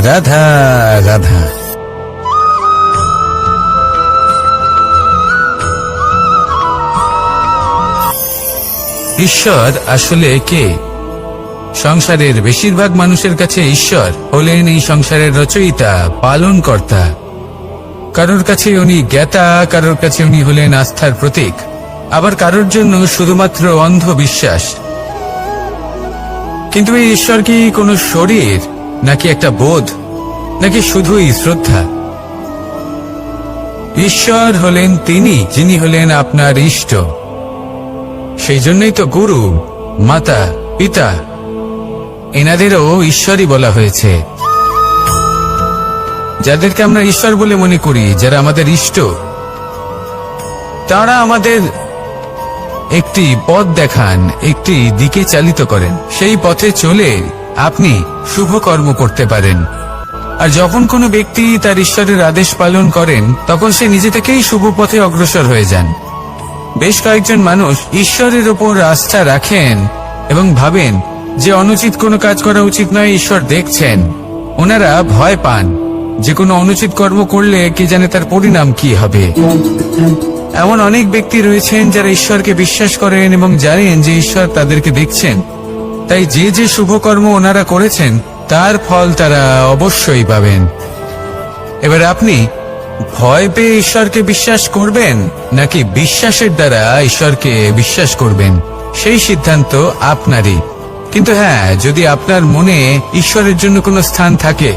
রাধা রাধা। ঈশ্বর আসলে কে? সংসারের বেশিরভাগ মানুষের কাছে ঈশ্বর হলেন এই সংসারের রচয়িতা, পালনকর্তা। কারোর কাছে উনি জ্ঞাতা, কারোর কাছে উনি হলেন আস্থার প্রতীক, আবার কারোর জন্য শুধুমাত্র অন্ধ বিশ্বাস। কিন্তু এই ঈশ্বর কি কোনো শরীর, নাকি একটা বোধ, নাকি শুধুই শ্রদ্ধা? ঈশ্বর হলেন তিনি যিনি হলেন আপনার ইষ্ট। সেই জন্যই তো গুরু, মাতা, পিতা এনাদেরও ঈশ্বরই বলা হয়েছে। যাদেরকে আমরা ঈশ্বর বলে মনে করি, যারা আমাদের ইষ্ট, তারা আমাদের একটি পথ দেখান, একটি দিকে চালিত করেন। সেই পথে চলে আপনি শুভ কর্ম করতে পারেন। আর যখন কোনো ব্যক্তি তার ঈশ্বরের আদেশ পালন করেন, তখন সে নিজে থেকেই শুভ পথে অগ্রসর হয়ে যান। বেশ কয়েকজন মানুষ ঈশ্বরের ওপর আস্থা রাখেন এবং ভাবেন যে অনুচিত কোনো কাজ করা উচিত নয়, ঈশ্বর দেখছেন। ওনারা ভয় পান যে কোনো অনুচিত কর্ম করলে কে জানে তার পরিণাম কি হবে। এমন অনেক ব্যক্তি রয়েছেন যারা ঈশ্বরকে বিশ্বাস করেন এবং জানেন যে ঈশ্বর তাদেরকে দেখছেন, তাই যে যে শুভ কর্ম ওনারা করেছেন তার ফল তারা অবশ্যই পাবেন। এবার আপনি ভয় পেয়ে ঈশ্বরকে বিশ্বাস করবেন নাকি বিশ্বাসের দ্বারা ঈশ্বরকে বিশ্বাস করবেন, সেই সিদ্ধান্ত আপনারই। কিন্তু হ্যাঁ, যদি আপনার মনে ঈশ্বরের জন্য কোনো স্থান থাকে,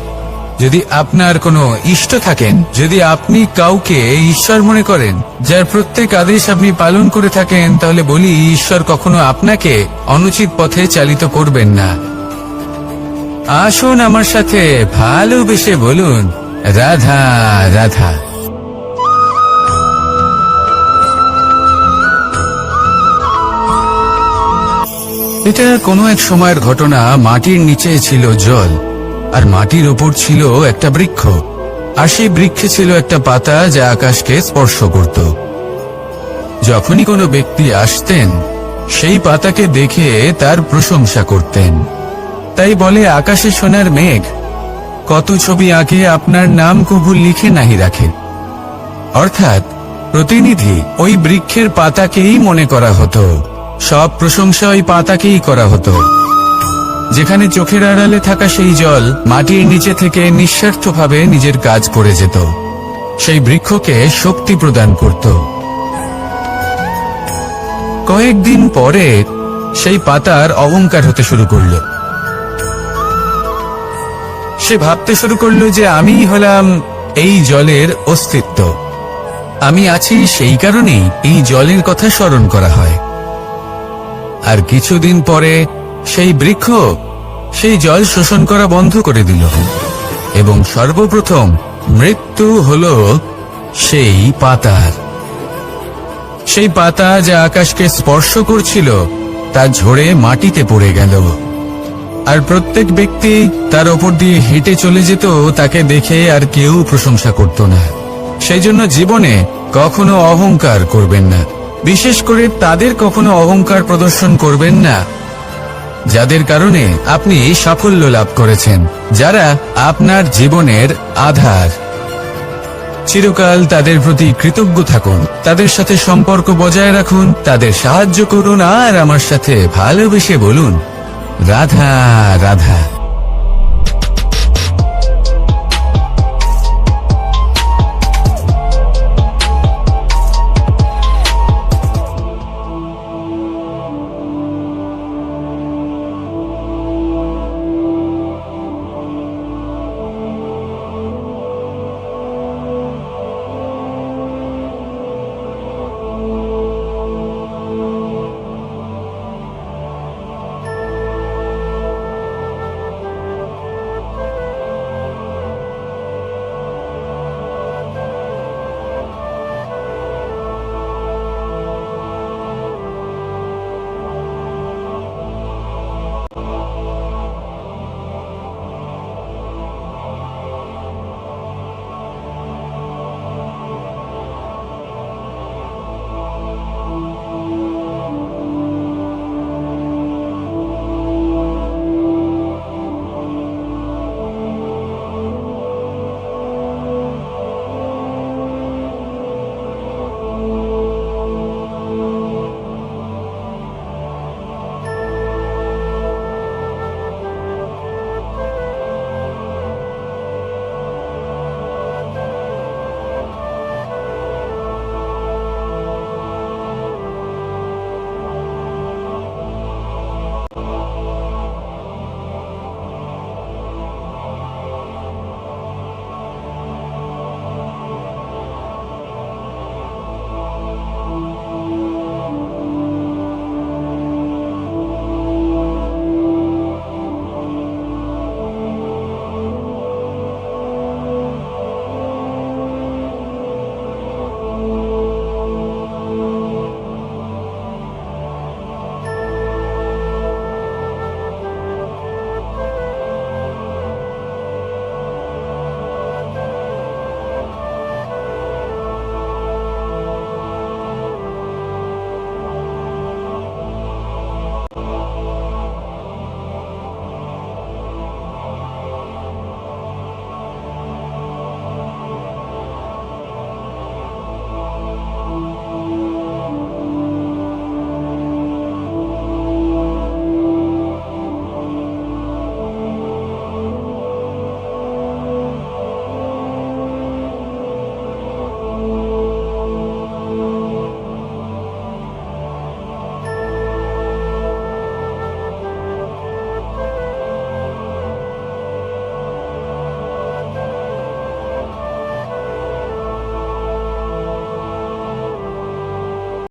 যদি আপনার কোনো ইষ্ট থাকেন, যদি আপনি কাউকে ঈশ্বর মনে করেন, যার প্রত্যেক আদেশ আপনি পালন করে থাকেন, তাহলে বলি ঈশ্বর কখনো আপনাকে অনুচিত পথে চালিত করবেন না। আসুন আমার সাথে ভালোবেসে বলুন, রাধা রাধা। এটা কোনো এক সময়ের ঘটনা। মাটির নিচে ছিল জল, আর মাটির ওপর ছিল একটা বৃক্ষ, আর সেই বৃক্ষে ছিল একটা পাতা যা আকাশকে স্পর্শ করত। যখনই কোনো ব্যক্তি আসতেন, সেই পাতাকে দেখে তার প্রশংসা করতেন। তাই বলে, আকাশে সোনার মেঘ কত ছবি আঁকে, আপনার নাম কবু লিখে নাহি রাখে। অর্থাৎ প্রতিনিধি ওই বৃক্ষের পাতাকেই মনে করা হতো, সব প্রশংসা ওই পাতাকেই করা হতো। যেখানে চোখের আড়ালে থাকা সেই জল মাটির নিচে থেকে নিঃস্বার্থভাবে নিজের কাজ করে যেত, সেই বৃক্ষকে শক্তি প্রদান করত। কয়েকদিন পরে সেই পাতার অহংকার হতে শুরু করল। সে ভাবতে শুরু করলো যে আমিই হলাম এই জলের অস্তিত্ব, আমি আছি সেই কারণেই এই জলের কথা স্মরণ করা হয়। আর কিছুদিন পরে সেই বৃক্ষ সেই জল শোষণ করা বন্ধ করে দিল, এবং সর্বপ্রথম মৃত্যু হলো সেই পাতার। সেই পাতা যা আকাশকে স্পর্শ করছিল তা ঝরে মাটিতে পড়ে গেল। আর প্রত্যেক ব্যক্তি তার ওপর দিয়ে হেঁটে চলে যেত, তাকে দেখে আর কেউ প্রশংসা করত না। সেই জন্য জীবনে কখনো অহংকার করবেন না, বিশেষ করে তাদের কখনো অহংকার প্রদর্শন করবেন না যাদের কারণে আপনি সাফল্য লাভ করেছেন, যারা আপনার জীবনের আধার। চিরকাল তাদের প্রতি কৃতজ্ঞ থাকুন, তাদের সাথে সম্পর্ক বজায় রাখুন, তাদের সাহায্য করুন, আর আমার সাথে ভালোবেসে বলুন, রাধা রাধা।